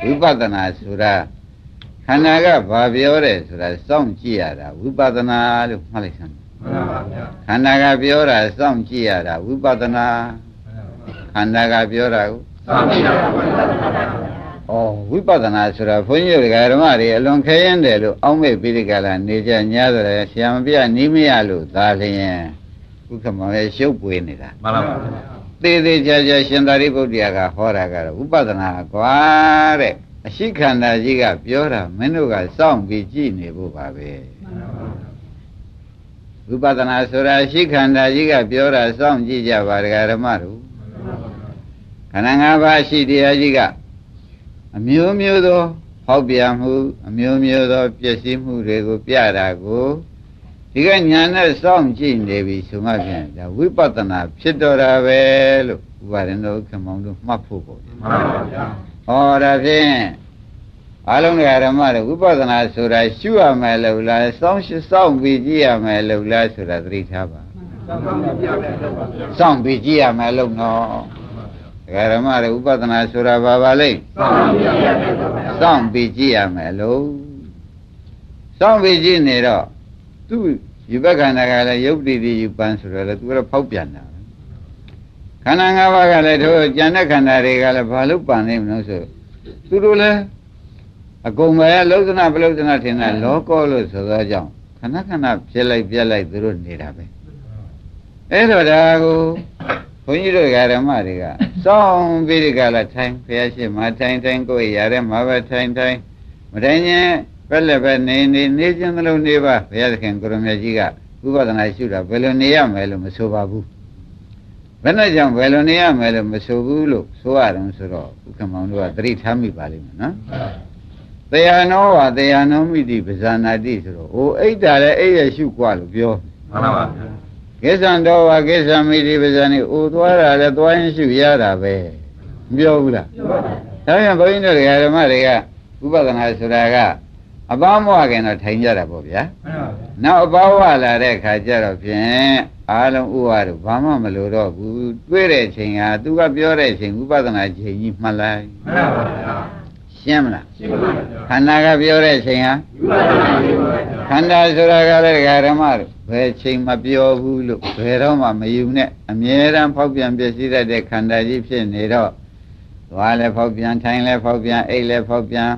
ဝိပဿနာဆိုတာခန္ဓာကဘာပြောတယ်ဆိုတာစောင့်ကြည့်ရတာဝိပဿနာလို့မှတ်လိုက်စမ်းခန္ဓာကပြောတာစောင့်ကြည့်ရတာဝိပဿနာခန္ဓာကပြောတာကိုစောင့်ကြည့်ရတာဝိပဿနာဆိုတာဘုန်းကြီးတို့ဓမ္မတွေအလွန်ခဲရင်တယ်လို့အောက်မေ့ပြီးဒီကလာနေကြညားတယ်ဆရာမပြနီးမရလို့သာလျင်ဥက္ကမောရဲ့ရှုပ်ပွေးနေတာမှန်ပါပါသေးသေးချာချာရှင်သာရိပုတ္တရာကဟောတာကတော့ဝိပဿနာကွာတဲ့အရှိခန္ဓာကြီးကပြောတာမင်းတို့ကစောင့်ပြီးကြည့်နေဖို့ပါပဲဝိပဿနာဆိုတာအရှိခန္ဓာကြီးကပြောတာစောင့်ကြည့်ကြပါဓမ္မတို့ခန္ဓာ၅ပါးရှိတရားကြီးကအမျိုးမျိုးသောဟောက်ပြန်မှုအမျိုးမျိုးသောပျက်စီးမှုတွေကိုပြတာကိုဒီကညာနဲ့စောင့်ကြည့်နေပြီဆိုမှဖြင့်ဒါဝိပဿနာဖြစ်တော်တာပဲလို့ဥပါဒဏ်တို့ခမောင်တို့မှတ်ဖို့ပေါ့မှန်ပါဗျာဟောဒါဖြင့်အားလုံးဓမ္မတွေဝိပဿနာဆိုတာရှုရမယ်လို့လားစောင့်ပြီးကြည့်ရမယ်လို့လားဆိုတာသတိထားပါစောင့်ပြီးကြည့်ရမယ်လို့နော်ဓမ္မတွေဥပဒနာဆိုတာဘာပါလဲစောင့်ပြီးကြည့်ရမယ်လို့စောင့်ပြီးကြည့်နေတော့သူယူဘခန္ဓာကလည်းယုတ်တိတိယူပန်းဆိုတော့လေသူကတော့ဖောက်ပြန်တာခန္ဓာ၅ပါးကလည်းတို့ကျန်တဲ့ခန္ဓာတွေကလည်းဘာလို့ပန်နေမလို့ဆိုသူတို့လည်းအကုန်ပဲလောကနာပလုဒနာထင်တာလောကောလို့ဆိုသောကြောင့်ခဏခဏဖြစ်လိုက်ပြက်လိုက်သူတို့နေတာပဲအဲ့တော့ဒါကိုဘုန်းကြီးတို့ဓမ္မတွေကစောင့်ပြီးဒီကလာထိုင်ဘုရားရှိခိုးထိုင်ကိုယ်ရတဲ့မှာပဲထိုင်မထိုင်ရင်ဘယ်လည်းပဲနေခြင်းသလိုနေပါဘုရားသခင်ကိုရမကြီးကဥပဒနာရှုတာဘယ်လိုနေရမယ်လို့မဆိုပါဘူးဘယ်နဲ့ကြောင့်ဘယ်လိုနေရမယ်လို့မဆိုဘူးလို့ဆိုရတယ်ဆိုတော့ဥက္ကမောင်တို့ကသတိထားမိပါလိမ့်မယ်နော်တရားနောဝတရားနောမိတိပဇာနာတိဆိုတော့အိုအိတ်တာလည်းအိတ်ရရှုกว่าလို့ပြောမှန်ပါပါကိစ္စံတော်ဝါကိစ္စမိတိပဇာနေအိုသွားတာလည်းသွားရင်ရှုရတာပဲမပြောဘူးလားပြောပါဘူးဒါပြန်ဘုန်းကြီးတို့ဓမ္မတွေကဥပဒနာဆိုတာကအပမဝခင်တော့ထိုင်ကြတာပေါ့ဗျာနောက်အပဝလာတဲ့ခါကျတော့ဖြင့်အားလုံးဥပါတို့ဘာမှမလိုတော့ဘူးတွေ့တဲ့ချိန်ဟာသူကပြောတဲ့ချိန်ဥပဒနာချိန်ကြီးမှတ်လိုက်မှန်ပါဗျာရှင်းမလားရှင်းပါဗျာခန္ဓာကပြောတဲ့ချိန်ဟာခန္ဓာဆိုတာကလည်းဓမ္မတို့ဘယ်ချိန်မပြောဘူးလို့ဘယ်တော့မှမယူနဲ့အမြဲတမ်းဖောက်ပြန်ပြည့်စည်တဲ့ခန္ဓာကြီးဖြစ်နေတော့သွားလဲဖောက်ပြန်ထိုင်လဲဖောက်ပြန်အိတ်လဲဖောက်ပြန်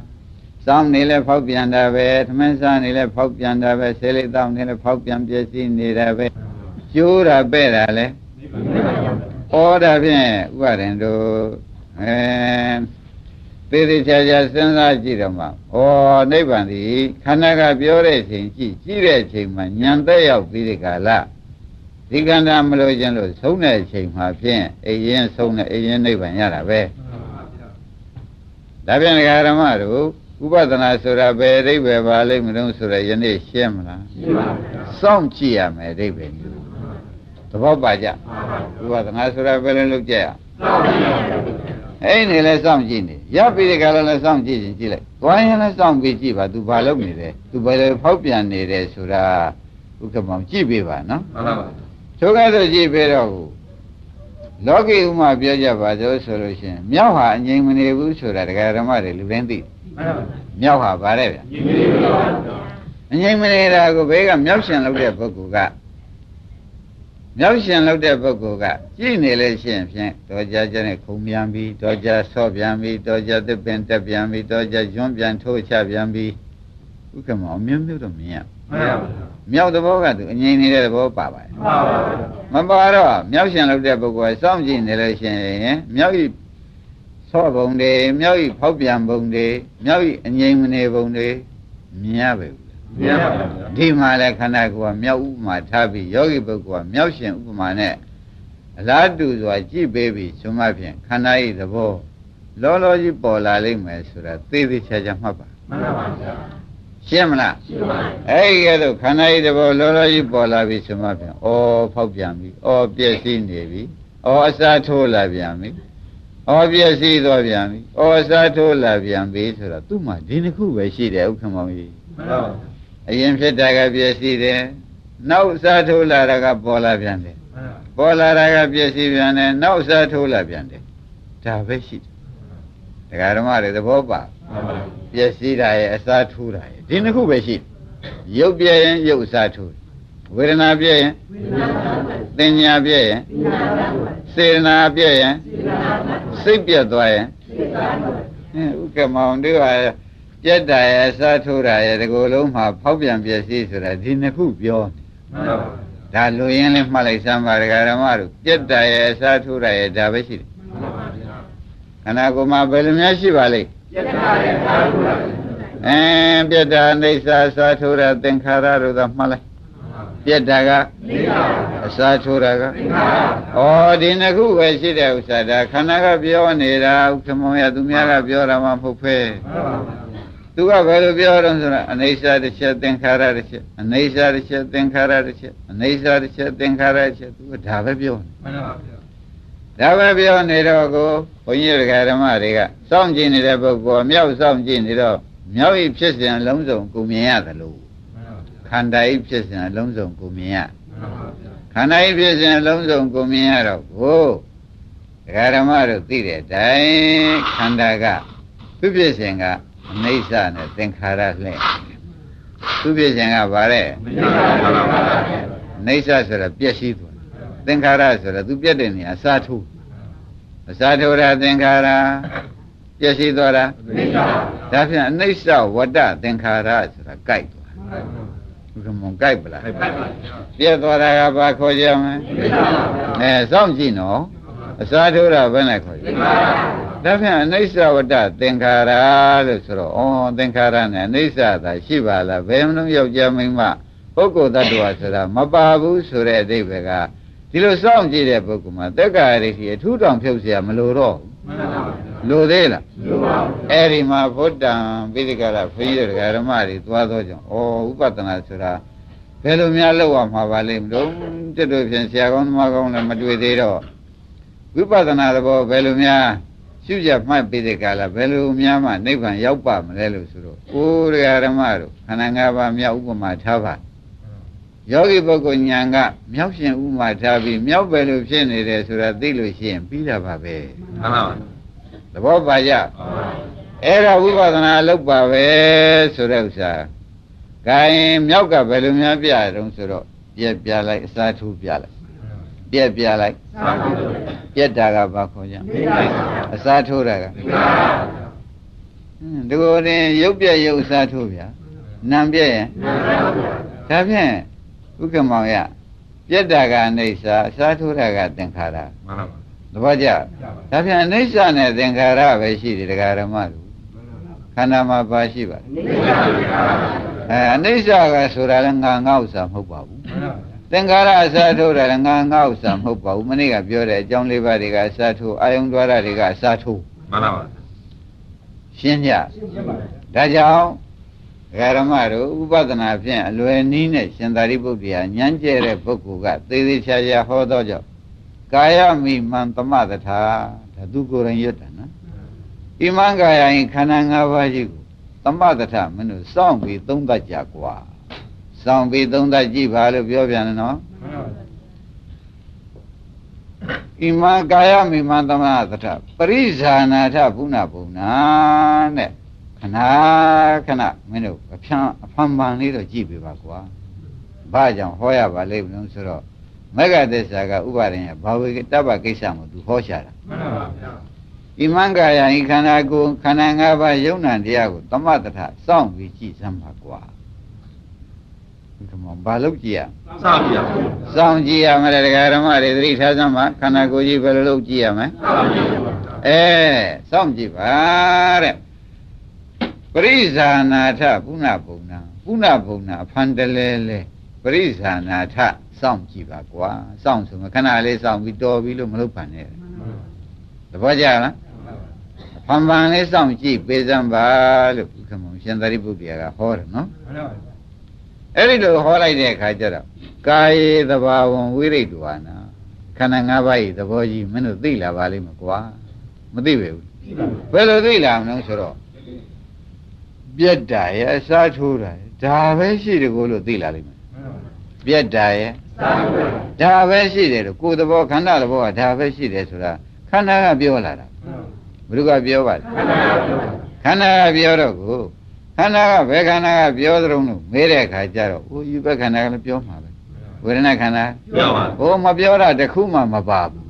စောင်းနေလဲဖောက်ပြန်တာပဲသမင်းစားနေလဲဖောက်ပြန်တာပဲဆေးလိတောင်းနေလဲဖောက်ပြန်ပြည့်စည်နေတာပဲကျိုးတာပဲ့တာလဲဩဒါဖြင့်ဥပါဒင်တို့သေသေးချာချာစဉ်းစားကြည့်တော့မှနိဗ္ဗာန်ဒီခန္ဓာကပြောတဲ့ချိန်ကြည့်တဲ့ချိန်မှာဉာဏ်သက်ရောက်ပြီးဒီကလာဒီခန္ဓာမလို့ခြင်းလို့ဆုံးတဲ့အချိန်မှာဖြင့်အိရင်ဆုံးတဲ့အိရင်နိဗ္ဗာန်ရတာပဲဒါဖြင့်ဓမ္မတို့ဥပဒနာဆိုတာဘယ်အဓိပ္ပာယ်ပါလိမ့်မလို့ဆိုတော့ယနေ့ရှင်းမလားရှင်းပါဘူးစောင့်ကြည့်ရမယ်အဓိပ္ပာယ်မျိုးသဘောပါကြဥပဒနာဆိုတာဘယ်လိုလုပ်ကြရအဲ့ဒီလဲစောင့်ကြည့်နေရပြီဒီကလည်းစောင့်ကြည့်ရင်ကြည့်လိုက်သွားရင်လည်းစောင့်ပြီးကြည့်ပါ तू ဘာလုပ်နေလဲ तू ဘယ်လိုဖောက်ပြန်နေတယ်ဆိုတာဥက္ကမောင်ကြည့်ပေးပါနော်မှန်ပါပါထိုကဲ့သို့ကြည့်ပေးတော့လောကီဥမာပြောကြပါစို့ဆိုလို့ရှိရင်မြောက်ဟာအငြိမ်မနေဘူးဆိုတာတရားဓမ္မတွေလူတိုင်းသိမြောက်ဟာဗါတဲ့ဗျအငြိမ်မနေတာကိုဘေးကမြောက်ရှင်လုပ်တဲ့ပုဂ္ဂိုလ်ကမြောက်ရှင်လုပ်တဲ့ပုဂ္ဂိုလ်ကကြည့်နေလို့ရှိရင်ဖြင့်တော်ကြကြနဲ့ခုံပြန်ပြီးတော်ကြဆော့ပြန်ပြီးတော်ကြသစ်ပင်တက်ပြန်ပြီးတော်ကြကျွန်းပြန်ထိုးချပြန်ပြီးဥက္ကမောင်မျိုးတော့မရမြောက်သဘောကသူအငြိမ်နေတဲ့သဘောပါပါတယ်မပါတော့မြောက်ရှင်လုပ်တဲ့ပုဂ္ဂိုလ်ကစောင့်ကြည့်နေလို့ရှိရင်မြောက်ဤဆော့ပုံတွေမြောက်ဤဖောက်ပြန်ပုံတွေမြောက်ဤအငြိမ်မနေပုံတွေမြင်ရပါဘူးမြင်ပါပါဒီမှာလဲခန္ဓာကိုယ်ကမြောက်ဥပမာထားပြီးယောဂီပုဂ္ဂိုလ်ကမြောက်ရှင်ဥပမာနဲ့အလားတူစွာကြည့်ပေးပြီးဆိုမှဖြင့်ခန္ဓာဤသဘောလောလောကြီးပေါ်လာလိမ့်မယ်ဆိုတာသေသေးချာချာမှတ်ပါမှန်ပါပါဗျာရှင်းမလားရှင်းပါပြီအဲ့ဒီကဲတော့ခန္ဓာဤသဘောလောလောကြီးပေါ်လာပြီဆိုမှဖြင့်ဖောက်ပြန်ပြီပြည့်စည်နေပြီအစားထိုးလာပြန်ပြီပြည့်စည်သွားပြန်ပြီအစားထိုးလာပြန်ပြီဆိုတော့သူ့မှာဒီနှစ်ခုပဲရှိတယ်ဥက္ကမောင်ကြီးမှန်ပါပါအရင်ဖြစ်တာကပြည့်စည်တယ်နောက်စားထိုးလာတာကပေါ်လာပြန်တယ်ပေါ်လာတာကပြည့်စည်ပြန်တယ်နောက်စားထိုးလာပြန်တယ်ဒါပဲရှိတယ် တရားဓမ္မတွေသဘောပါပျက်စီးတာရဲ့အစားထိုးတာရဲ့ဒီနှစ်ခုပဲရှိရုပ်ပြည့်ရင်ရုပ်အစားထိုးဝေဒနာပြည့်ရင်သင်ညာပြည့်ရင်စေတနာပြည့်ရင်စိတ်ပြတ်သွားရင်ဥက္ကမောင်တို့ကပြတ်တာရဲ့အစားထိုးတာရဲ့ဒီကိုယ်လုံးမှာဖောက်ပြန်ပျက်စီးဆိုတာဒီနှစ်ခုပြောဒါလူရင်းလေးမှတ်လိုက်စမ်းပါဒကာဓမ္မတို့ပြတ်တာရဲ့အစားထိုးတာရဲ့ဒါပဲရှိတယ်ခန္ဓာကိုယ်မှာဘယ်လိုများရှိပါလိမ့်ပြတ်တာရဲ့အစားထိုးတာပြတ်တာအိဋ္ဌာအစားထိုးတာသင်္ခါရတို့သာမှတ်လိုက်ပြတ်တာကအစားထိုးတာကဒီနှစ်ခုပဲရှိတဲ့ဥစ္စာဒါခန္ဓာကပြောနေတာဥက္ကမောရသူများကပြောတာမှမဟုတ်ဖဲသူကဘယ်လိုပြောတော့ဆိုတော့အနိစ္စတစ်ချက်သင်္ခါရတစ်ချက်အနိစ္စတစ်ချက်သင်္ခါရတစ်ချက်အနိစ္စတစ်ချက်သင်္ခါရတစ်ချက်သူကဒါပဲပြောနေမှန်ပါဗျာဒါပဲပြောနေတော့ကိုဘုန်းကြီးဓမ္မတွေကစောင့်ကြည့်နေတဲ့ပုဂ္ဂိုလ်မြောက်စောင့်ကြည့်နေတော့မြောက်ဤဖြစ်စဉ်အလုံးစုံကိုမြင်ရသလိုခန္ဓာဤဖြစ်စဉ်အလုံးစုံကိုမြင်ရခန္ဓာဤဖြစ်စဉ်အလုံးစုံကိုမြင်ရတော့ကိုဓမ္မတို့သိတဲ့အတိုင်းခန္ဓာကသူဖြစ်စဉ်ကအနိစ္စနဲ့သင်္ခါရလှဲ့သူဖြစ်စဉ်ကဘာလဲအနိစ္စဆိုတာပျက်စီးသွားသင်္ခါရဆိုတာသူပြတ်တဲ့နေရာအစားထိုးတာသင်္ခါရပျက်စီးသွားတာဒါဖြင့်အနိစ္စဝတ္တသင်္ခါရဆိုတာကြိုက်သွားဘုရားမကြိုက်ပလားပြတ်သွားတာကဘာခေါ်ကြမလဲစောင့်ကြည့်နော်အစားထိုးတာဘယ်နဲ့ခေါ်ကြဒါဖြင့်အနိစ္စဝတ္တသင်္ခါရလို့ဆိုတော့သင်္ခါရနဲ့အနိစ္စသာရှိပါလားဘယ်မှမယောက်ျားမိန်းမပုဂ္ဂိုလ်တ attva ဆိုတာမပါဘူးဆိုတဲ့အဓိပ္ပာယ်ကဒီလိုစောင့်ကြည့်တဲ့ပုဂ္ဂိုလ်မှာသက်္ကာရိရှိအထူးတောင်ဖြုတ်เสียမလိုတော့လိုသေးလားလိုပါဘူးအဲ့ဒီမှာဘုဒ္ဓံပိဋကရဘုန်းကြီးတို့ဓမ္မတွေသွားသောကြောင့်ဥပဒနာဆိုတာဘယ်လိုများလောက်ရမှာပါလိမ့်မလို့တက်တို့ဖြင့်ဆရာကောင်းသမားကောင်းလည်းမတွေ့သေးတော့ဝိပဿနာသဘောဘယ်လိုများရှုကြမှတ်ပိဋကလာဘယ်လိုများမှနိဗ္ဗာန်ရောက်ပါမလဲလို့ဆိုတော့ဓမ္မတို့ခန္ဓာ၅ပါးမြောက်ဥပမာထားပါယောဂီပုဂ္ဂိုလ်ဉာဏ်ကမြောက်ရှင်ဥမာထားပြီးမြောက်ပဲလို့ဖြစ်နေတယ်ဆိုတာသိလို့ရှိရင်ပြီးတာပါပဲမှန်ပါပါသဘောပါကြအဲ့ဒါဝိပဿနာလုပ်ပါပဲဆိုတဲ့ဥစ္စာခိုင်းမြောက်ကဘယ်လိုများပြရတုံးဆိုတော့ပြလိုက်အစားထိုးပြလိုက်ပြလိုက်ပြက်တာကဘာခေါ်ကြအစားထိုးတာကဒီကိုရင်ရုပ်ပြက်ရုပ်အစားထိုးဗျာနာမ်ပြက်ရင်ဒါဖြင့်ဥက္ကမောင်ရပြက်တာကအနိစ္စအစားထိုးတာကသင်္ခါရမှန်ပါပါသဘောကျဒါဖြင့်အနိစ္စနဲ့သင်္ခါရပဲရှိတယ်တရားဓမ္မတို့ခန္ဓာမှာပါရှိပါအနိစ္စကဆိုတာလည်းငါဥစ္စာမဟုတ်ပါဘူးသင်္ခါရအစားထိုးတာလည်းငါဥစ္စာမဟုတ်ပါဘူးမနေ့ကပြောတဲ့အကြောင်းလေးပါးတွေကအစားထိုးအာယုံ द्वार တွေကအစားထိုးမှန်ပါပါရှင်းကြဒါကြောင့်ဓမ္မတို့ဥပဒနာဖြင့်အလွယ်နည်းနဲ့ရှင်သာရိပုတ္တရာဉာဏ်ကျဲတဲ့ပုဂ္ဂိုလ်ကသေသေးချာချာဟောတော့ကြောင့်ကာယမိမံသမတထာဒါသူကိုယ်ရင်ရွတ်တာနော်ဣမံကာယရင်ခန္ဓာ၅ပါးရှိကိုသမတထာမင်းတို့စောင့်ပြီးသုံးသပ်ကြကွာစောင့်ပြီးသုံးသပ်ကြည့်ပါလို့ပြောပြန်တယ်နော်ဣမံကာယမိမံသမတထာပရိဇာနာထဘုနာဘုနာတဲ့ခဏမင်းတို့အဖန်ပန်လေးတော့ကြည့်ပေးပါကွာဘာကြောင့်ဟောရပါလိမ့်မလို့ဆိုတော့မဂ္ဂသစ္စာကဥပါဒင်ရဘာဝေတပ္ပကိစ္စမို့သူဟောရှာတာမှန်ပါဗျာဣမံကာယဤခန္ဓာကိုယ်ခန္ဓာ၅ပါးယုံနာတရားကိုသမတထစောင့်ပြီးကြည့်စမ်းပါကွာဒီမှာဘာလို့ကြည့်ရစောင့်ကြည့်ရစောင့်ကြည့်ရမယ်တရားဓမ္မတွေသတိထားစမ်းပါခန္ဓာကိုယ်ကြီးဘယ်လိုလုပ်ကြည့်ရမလဲစောင့်ကြည့်ပါတဲ့ပရိဇာနာထပုဏ္ဏဘုံနာအဖန်တလဲလဲပရိဇာနာထစောင့်ကြည့်ပါကွာစောင့်ဆိုမှခဏလေးစောင့်ပြီးတော်ပြီလို့မလုပ်ပါနဲ့သဘောကျလားဖန်ပန်လေးစောင့်ကြည့်ပေးစမ်းပါလို့ဘုခမောရှင်သာရိပုတ္တရာကဟောတယ်နော်အဲ့ဒီလိုဟောလိုက်တဲ့အခါကျတော့ကာယေသဘာဝံဝိရိတ္တဝါနာခန္ဓာ၅ပါးဤသဘောကြီးမင်းတို့သိလာပါလိမ့်မကွာမသိပဲဘူးဘယ်လိုသိလာမလဲဆိုတော့ပြက်တာရဲ့အစားထိုးတာရဲ့ဒါပဲရှိတယ်ကိုလို့သိလာလိမ့်မယ်ပြက်တာရဲ့ဒါပဲရှိတယ်လို့ကိုယ်သဘောခန္ဓာသဘောကဒါပဲရှိတယ်ဆိုတာခန္ဓာကပြောလာတာ ဘုရားပြောပါခန္ဓာကပြောတော့ကိုခန္ဓာကဘယ်ခန္ဓာကပြောသလုံးလို့မေးတဲ့အခါကျတော့အိုးယူဘက်ခန္ဓာကလည်းပြောမှာပဲဝေဒနာခန္ဓာပြောပါဟိုမပြောတာတခုမှမပါဘူး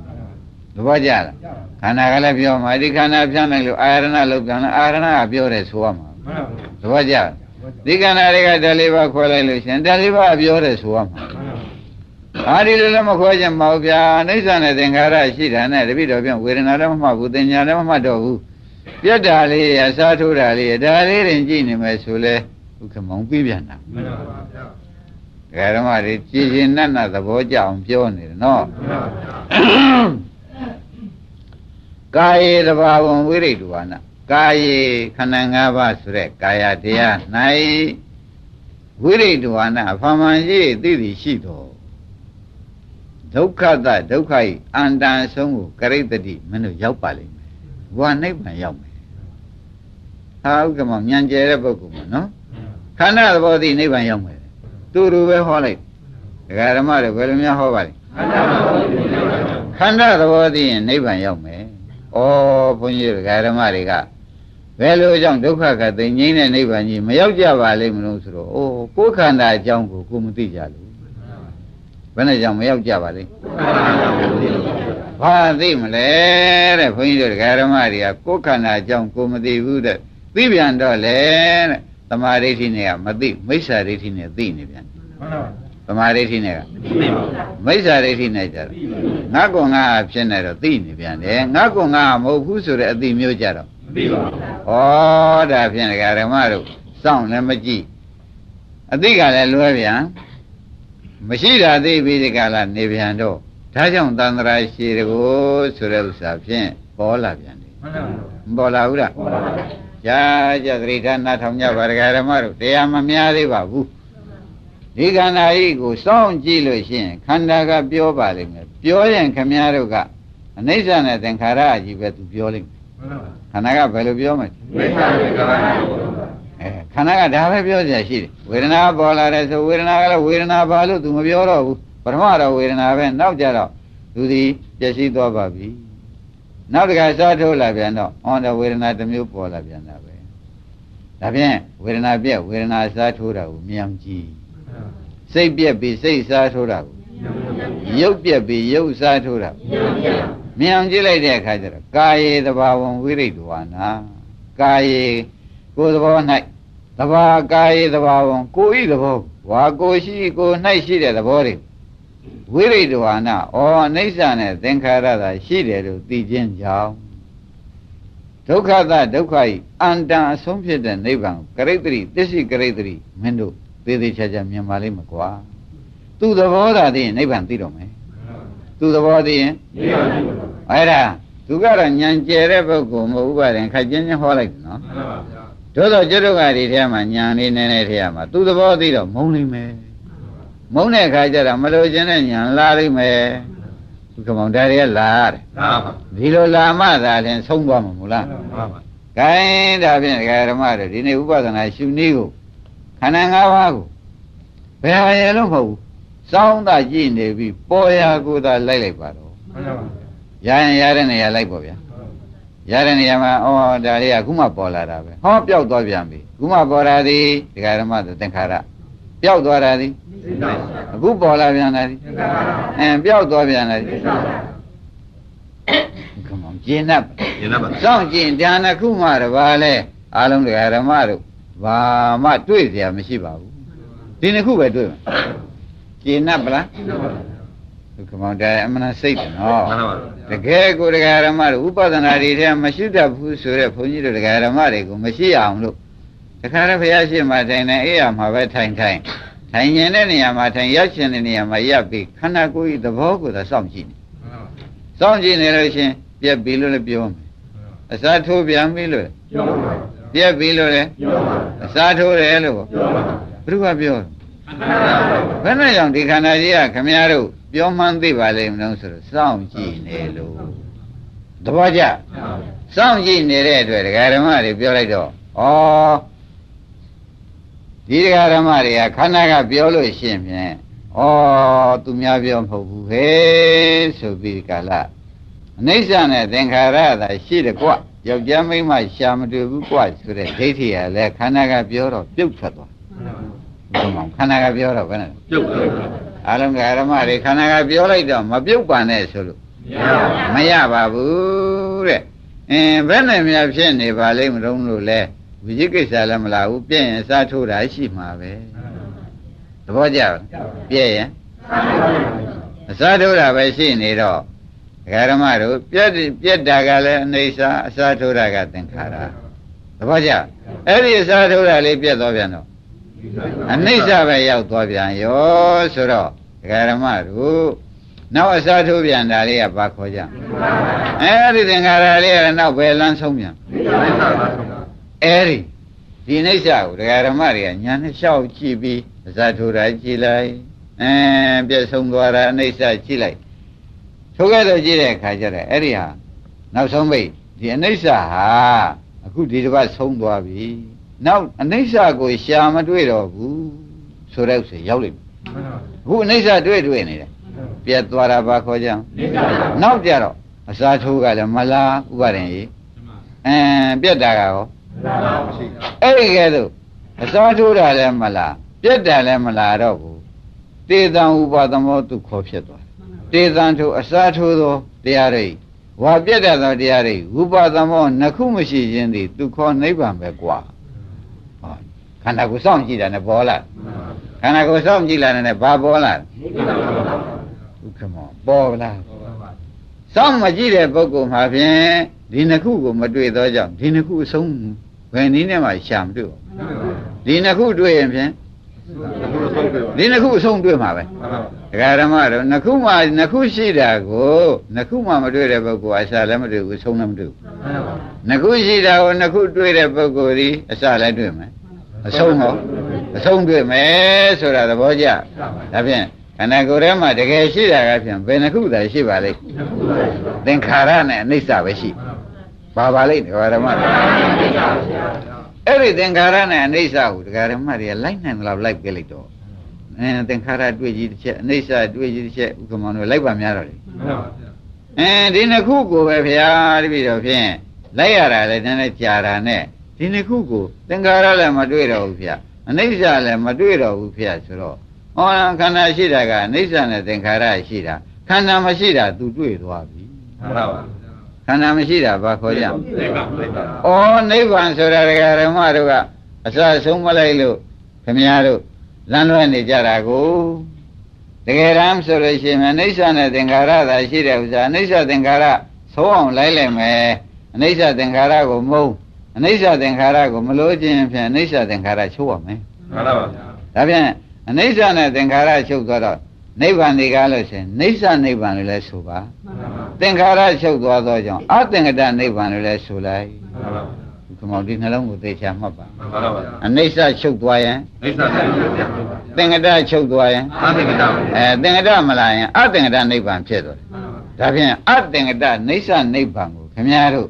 သဘောကျလားခန္ဓာကလည်းပြောမှာဒီခန္ဓာဖြန့်လိုက်လို့အာရဏလောက်ပြန်လားအာရဏကပြောတယ်ဆိုရမှာသဘောကျဒီခန္ဓာတွေကဓာတ်လေးပါခွဲလိုက်လို့ရှင်ဓာတ်လေးပါပြောတယ်ဆိုရမှာအာဒီလိုလည်းမခွဲချင်ပါဘူးဗျာအိဋ္ဌာနဲ့သင်္ခါရရှိတာနဲ့တပိတော့ပြန်ဝေဒနာလည်းမမှတ်ဘူးသင်ညာလည်းမမှတ်တော့ဘူးပြတ်တာလေးအစားထိုးတာလေးဒါလေးရင်ကြည့်နေမယ်ဆိုလဲဥက္ကမောင်ပြီးပြန်တာမှန်ပါဗျာဒကာဓမ္မတွေကြည်ရင်နတ်နတ်သဘောကျအောင်ပြောနေတယ်နော်ကာယေတဘာဝံဝိရိတဝါနကာယေခန္ဓာ၅ပါးဆိုတဲ့ကာယတရား၌ဝိရိတဝါနအဖမှန်ရှိသိသိရှိတော်ဒုက္ခတဒုက္ခဤအန္တန်ဆုံးကိုကရိတ္တိမင်းတို့ရောက်ပါလိမ့်မယ်ဘဝနိဗ္ဗာန်ရောက်မယ်ဟာဥက္ကမောင်ဉာဏ်ကျဲတဲ့ပုဂ္ဂိုလ်မှာနော်ခန္ဓာသဘောသိနိဗ္ဗာန်ရောက်မယ်သူတို့ပဲဟောလိုက်ဒကာဓမ္မတွေဘယ်လိုများဟောပါလဲခန္ဓာသဘောသိရင်နိဗ္ဗာန်ရောက်မယ်ဩဘုန်းကြီးဒကာဓမ္မတွေကဘယ်လိုကြောင့်ဒုက္ခကသိငြိမ်းတဲ့နိဗ္ဗာန်ကြီးမရောက်ကြပါလိမ့်မလို့ဆိုတော့အိုးကိုယ်ခန္ဓာအကြောင်းကိုမသိကြလို့ဘယ်နဲ့ကြောင့်မရောက်ကြပါလိမ့်ဘာသိမလဲတဲ့ဘုန်းကြီးတို့ဒကာဓမ္မတွေကကိုယ်ခန္ဓာအကြောင်းကိုမသိဘူးတဲ့သိပြန်တော့လေတဲ့သမာဓိဋ္ဌိနဲ့ကမသိမိစ္ဆာဒိဋ္ဌိနဲ့သိနေပြန်သမာဓိဋ္ဌိနဲ့ကမိစ္ဆာဒိဋ္ဌိနဲ့ကြတော့ငါကောင်ငါဖြစ်နေတော့သိနေပြန်တယ်ငါကောင်ငါမဟုတ်ဘူးဆိုတဲ့အသိမျိုးကြတော့မသိပါဘူးဩဒါဖြင့်ဒကာဓမ္မတို့စောင့်လည်းမကြည့်အသိကလည်းလွဲပြန်မရှိတာသိပြီးဒီကလာနေပြန်တော့ဒါကြောင့်သန္တရာရှိတကိုဆိုတဲ့ဥစ္စာဖြင့်ပေါ်လာပြန်တယ်မပေါ်လာဘူးလားပေါ်လာပါဘူးကြာကြသတိထားနားထောင်ကြပါဒကာဓမ္မတို့တရားမများသေးပါဘူးဒီခန္ဓာကြီးကိုစောင့်ကြည့်လို့ရှိရင်ခန္ဓာကပြောပါလိမ့်မယ်ပြောရင်ခမည်းတော်ကအနိစ္စနဲ့သင်္ခါရကြီးပဲသူပြောလိမ့်မယ်ခန္ဓာကဘယ်လိုပြောမလဲခန္ဓာကဒါပဲပြောကြရှိတယ်ဝေဒနာပေါ်လာတယ်ဆိုဝေဒနာကလည်းဝေဒနာပါလို့သူမပြောတော့ဘူးပထမတော့ဝေဒနာပဲနောက်ကြတော့သူဒီပျက်စီးသွားပါပြီနောက်တခါစားထိုးလာပြန်တော့အော်တော့ဝေဒနာတစ်မျိုးပေါ်လာပြန်တာပဲဒါဖြင့်ဝေဒနာပြက်ဝေဒနာစားထိုးတာကိုမြောင်ကြည့်စိတ်ပြက်ပြီးစိတ်စားထိုးတာကိုရုပ်ပြက်ပြီးရုပ်စားထိုးတာမြောင်ကြည့်လိုက်တဲ့အခါကျတော့ကာယေသဘာဝံဝိရိတဝါနာကာယေကိုယ်သဘော၌သဘာကာယေသဘာဝံကိုယ်ဤသဘောဝါကိုရှိကို၌ရှိတဲ့သဘောတွေဝိရိတဝါနာဩအနိစ္စနဲ့သင်္ခါရသာရှိတယ်လို့သိခြင်းကြောင့်ဒုက္ခသဒုက္ခဤအန္တန်အဆုံးဖြစ်တဲ့နိဗ္ဗာန်ကရိတ္တိသစ္စိကရိတ္တိမင်းတို့သေသေးချာချာမြင်ပါလိမ့်မကွာသူသဘောသာသိရင်နိဗ္ဗာန်သိတော့မယ်သူသဘောသိရင်နိဗ္ဗာန်သိပါဘူးအဲ့ဒါသူကတော့ဉာဏ်ကျယ်တဲ့ပုဂ္ဂိုလ်မဟုတ်ပါနဲ့ခက်ချင်းချင်းဟောလိုက်တယ်နော်မှန်ပါဗျာတို့တော့ကျွတ်တို့ကဒီထဲမှာဉာဏ်လေးနည်းနည်းထဲမှာသူသဘောသိတော့မုန်းလိမ့်မယ်မုန်းတဲ့အခါကျတော့မလို့ခြင်းတဲ့ဉာဏ်လာလိမ့်မယ်ဒီကမောင်ဒါတွေကလာရတယ်မှန်ပါဒီလိုလာမှသာလျှင်ဆုံးသွားမှာမို့လားမှန်ပါဂိုင်းဒါဖြင့်ဒကာဓမ္မတို့ဒီနေ့ဥပဒနာရှုနည်းကိုခန္ဓာ၅ပါးကိုဘယ်ဟာရဲ့လို့မဟုတ်ဘူးစောင်းသာကြည့်နေပြီးပေါ်ရာကိုသာလိုက်လိုက်ပါတော့မှန်ပါရရင်ရတဲ့နေရာလိုက်ပေါ့ဗျာရတဲ့နေရာမှာဩဒါလေးကခုမှပေါ်လာတာပဲဟောပျောက်သွားပြန်ပြီခုမှပေါ်လာသည်ဒကာဓမ္မတို့သင်္ခါရပျောက်သွားတာသည်အခုပေါ်လာပြန်တာသည်ပျောက်သွားပြန်တာသည်ကမောင်ကျင်납စောင့်ကျင်ဒါနခုမှတပါလဲအားလုံးဒကာဓမ္မတို့ဘာမှတွေ့เสียမရှိပါဘူးဒီနှစ်ခုပဲတွေ့မှာကျင်납ဗလားဒုက္ခမောင်တဲ့အမှန်စိတ်တယ်နော်တကယ်ကိုဒကာဓမ္မတို့ဥပဒနာတွေထဲမရှိတတ်ဘူးဆိုတဲ့ဘုန်းကြီးတို့ဒကာဓမ္မတွေကိုမရှိအောင်လို့တခါတည်းဘုရားရှိခိုးထိုင်နေအေးရမှာပဲထိုင်ရင်တဲ့နေရာမှာထိုင်ရောက်ရှင်တဲ့နေရာမှာရပ်ပြီးခန္ဓာကိုယ်ဤသဘောကိုသာစောင့်ကြည့်နေစောင့်ကြည့်နေလို့ရှင်ပြက်ပြီးလို့လည်းပြောမယ်အစားထိုးပြန်ပြီးလို့ပြောပါပြက်ပြီးလို့လည်းပြောပါအစားထိုးတယ်လို့ပြောပါဘုရားပြောဘယ်နဲ့ကြောင့်ဒီခန္ဓာကြီးကခမည်းတော်ပြောမှန်းသိပါလိမ့်မလို့ဆိုတော့စောင့်ကြည့်နေလို့သဘောကျစောင့်ကြည့်နေတဲ့အတွက်ဒကာဓမ္မတွေပြောလိုက်တော့ဩဒီဒကာဓမ္မတွေကခန္ဓာကပြောလို့ရှိရင်ဖြင့်ဩသူများပြောမဟုတ်ဘူးဟဲ့ဆိုပြီးကာလအနိစ္စနဲ့သင်္ခါရသာရှိတယ်ကွ ယောက်ျားမိန်းမရှာမတွေ့ဘူးกว่าဆိုတဲ့ဒိဋ္ဌိကလည်းခန္ဓာကပြောတော့ပြုတ်ထွက်သွားဘုံမောင်ခန္ဓာကပြောတော့ဘယ်နဲ့ပြုတ်သွားအလုံးကဓမ္မတွေခန္ဓာကပြောလိုက်တော့မပြုတ်ပါနဲ့ဆိုလို့မရပါဘူးတဲ့ဘယ်နဲ့များဖြစ်နေပါလိမ့်မလို့လဲဝိဇိကိစ္စလည်းမလာဘူးပြည့်ရင်စားထိုးတာရှိမှာပဲသဘောကျလားပြည့်ရင်အစားထိုးတာပဲရှိနေတော့ဓမ္မတို့ပြက်တာကလည်းအနေစာအစားထိုးတာကသင်္ခါရသဘောကျအဲ့ဒီအစားထိုးတာလေးပြက်သွားပြန်တော့အနိစ္စပဲရောက်သွားပြန်ရောဆိုတော့ဓမ္မတို့နောက်အစားထိုးပြန်တာလေးကဘာခေါ်ကြအဲ့ဒီသင်္ခါရလေးကနောက်ပဲလမ်းဆုံးပြန်အဲ့ဒီနိစ္စကိုဓမ္မတွေကညာနဲ့လျှောက်ကြည့်ပြီးအစားထိုးတာကြည့်လိုက်ပြည့်ဆုံးသွားတာအနိစ္စကြည့်လိုက်ထိုကဲ့သို့ကြည့်တဲ့အခါကျတော့အဲ့ဒီဟာနောက်ဆုံးပိတ်ဒီအနိစ္စဟာအခုဒီတစ်ပတ်ဆုံးသွားပြီနောက်အနိစ္စကိုရှာမတွေ့တော့ဘူးဆိုတဲ့ဥစ္စာရောက်လိမ့်မယ်အခုအနိစ္စတွေ့နေတယ်ပြတ်သွားတာဘာခေါ်ကြနောက်ကြတော့အစားထိုးကလည်းမလားဥပါရင်ကြီးပြတ်တာကရောအဲ့ဒီကဲသို့အစားထိုးတာလည်းမလားပြတ်တာလည်းမလားတော့ဘူးတေတံဥပါသမောသူခေါ်ဖြစ်သွားတေတံထိုအစားထိုးသောတရားတွေဝါပြတ်တဲ့တရားတွေဥပါသမောနှစ်ခုမရှိခြင်းသည်သူခေါ်နိဗ္ဗာန်ပဲกว่าခန္ဓာကိုယ်စောင့်ကြည့်တာနဲ့ပေါ်လာခန္ဓာကိုယ်စောင့်ကြည့်လာတဲ့နဲ့ဘာပေါ်လာဥက္ကမောပေါ်လာစောင့်မကြည့်တဲ့ပုဂ္ဂိုလ်မှာဖြင့်ဒီနှစ်ခုကိုမတွေ့သောကြောင့်ဒီနှစ်ခုအဆုံးဘယ်နည်းနဲ့မှရှာမတွေ့ဘူးဒီနှစ်ခုတွေ့ရင်ဖြင့်ဒီနှစ်ခုအဆုံးတွေ့မှာပဲဓမ္မတို့နှစ်ခုမှနှစ်ခုရှိတာကိုနှစ်ခုမှမတွေ့တဲ့ပုဂ္ဂိုလ်အစလည်းမတွေ့ဘူးအဆုံးလည်းမတွေ့ဘူးနှစ်ခုရှိတာကိုနှစ်ခုတွေ့တဲ့ပုဂ္ဂိုလ်ဒီအစလည်းတွေ့မယ်အဆုံးဟောအဆုံးတွေ့မယ်ဆိုတာသဘောကျဒါဖြင့်ခန္ဓာကိုယ်ထဲမှာတကယ်ရှိတာကဖြင့်ဘယ်နှစ်ခုသာရှိပါလိမ့်သင်္ခါရနဲ့အနိစ္စပဲရှိပါလိမ့်ဓမ္မအဲ့ဒီသင်္ခါရနဲ့အနိစ္စကိုဓမ္မတွေကလိုက်နိုင်တယ်လို့လိုက်ပြလိုက်တော့သင်္ခါရတွေ့ကြီးတစ်ချက်အနိစ္စတွေ့ကြီးတစ်ချက်ဥက္ကမောင်တို့လိုက်ပါများတော့လေဒီနှစ်ခုကိုပဲဗျာတပည့်တော်ဖြင့်လိုက်ရတာလည်းနည်းနည်းကြာတာနဲ့ဒီနှစ်ခုကိုသင်္ခါရလည်းမတွေ့တော့ဘူးဗျာအနိစ္စလည်းမတွေ့တော့ဘူးဗျာဆိုတော့ခန္ဓာရှိတာကအနိစ္စနဲ့သင်္ခါရရှိတာခန္ဓာမရှိတာ तू တွေ့သွားပြီမှန်ပါပါခန္ဓာမရှိတာဘာခေါ်ကြနိဗ္ဗာန်ဆိုတာဓမ္မတို့ကအစဆုံးမလိုက်လို့ခင်ဗျားတို့လမ်းလွဲနေကြတာကိုတကယ်တမ်းဆိုလို့ရှိရင်အနိစ္စနဲ့သင်္ခါရသာရှိတဲ့ဥစ္စာအနိစ္စသင်္ခါရသုံးအောင်လိုက်လိုက်မယ်အနိစ္စသင်္ခါရကိုမုန်းအနိစ္စသင်္ခါရကိုမလို့ခြင်းဖြင့်အနိစ္စသင်္ခါရချုပ်ရမယ်မှန်ပါပါဒါဖြင့်အနိစ္စနဲ့သင်္ခါရချုပ်သွားတော့နိဗ္ဗာန်ဒီကားလို့ရှိရင်နိစ္စနိဗ္ဗာန်လို့လည်းဆိုပါသင်္ခါရချုပ်သွားသောကြောင့်အသင်္ကတနိဗ္ဗာန်လို့လည်းဆိုလိုက်မှန်ပါခမောဒီနှလုံးကိုသိချာမှတ်ပါမှန်ပါပါအနိစ္စချုပ်သွားရင်အနိစ္စသင်္ကတချုပ်သွားရင်အသင်္ကတသင်္ကတမလာရင်အသင်္ကတနိဗ္ဗာန်ဖြစ်သွားတယ်ဒါဖြင့်အသင်္ကတနိစ္စနိဗ္ဗာန်ကိုခင်ဗျားတို့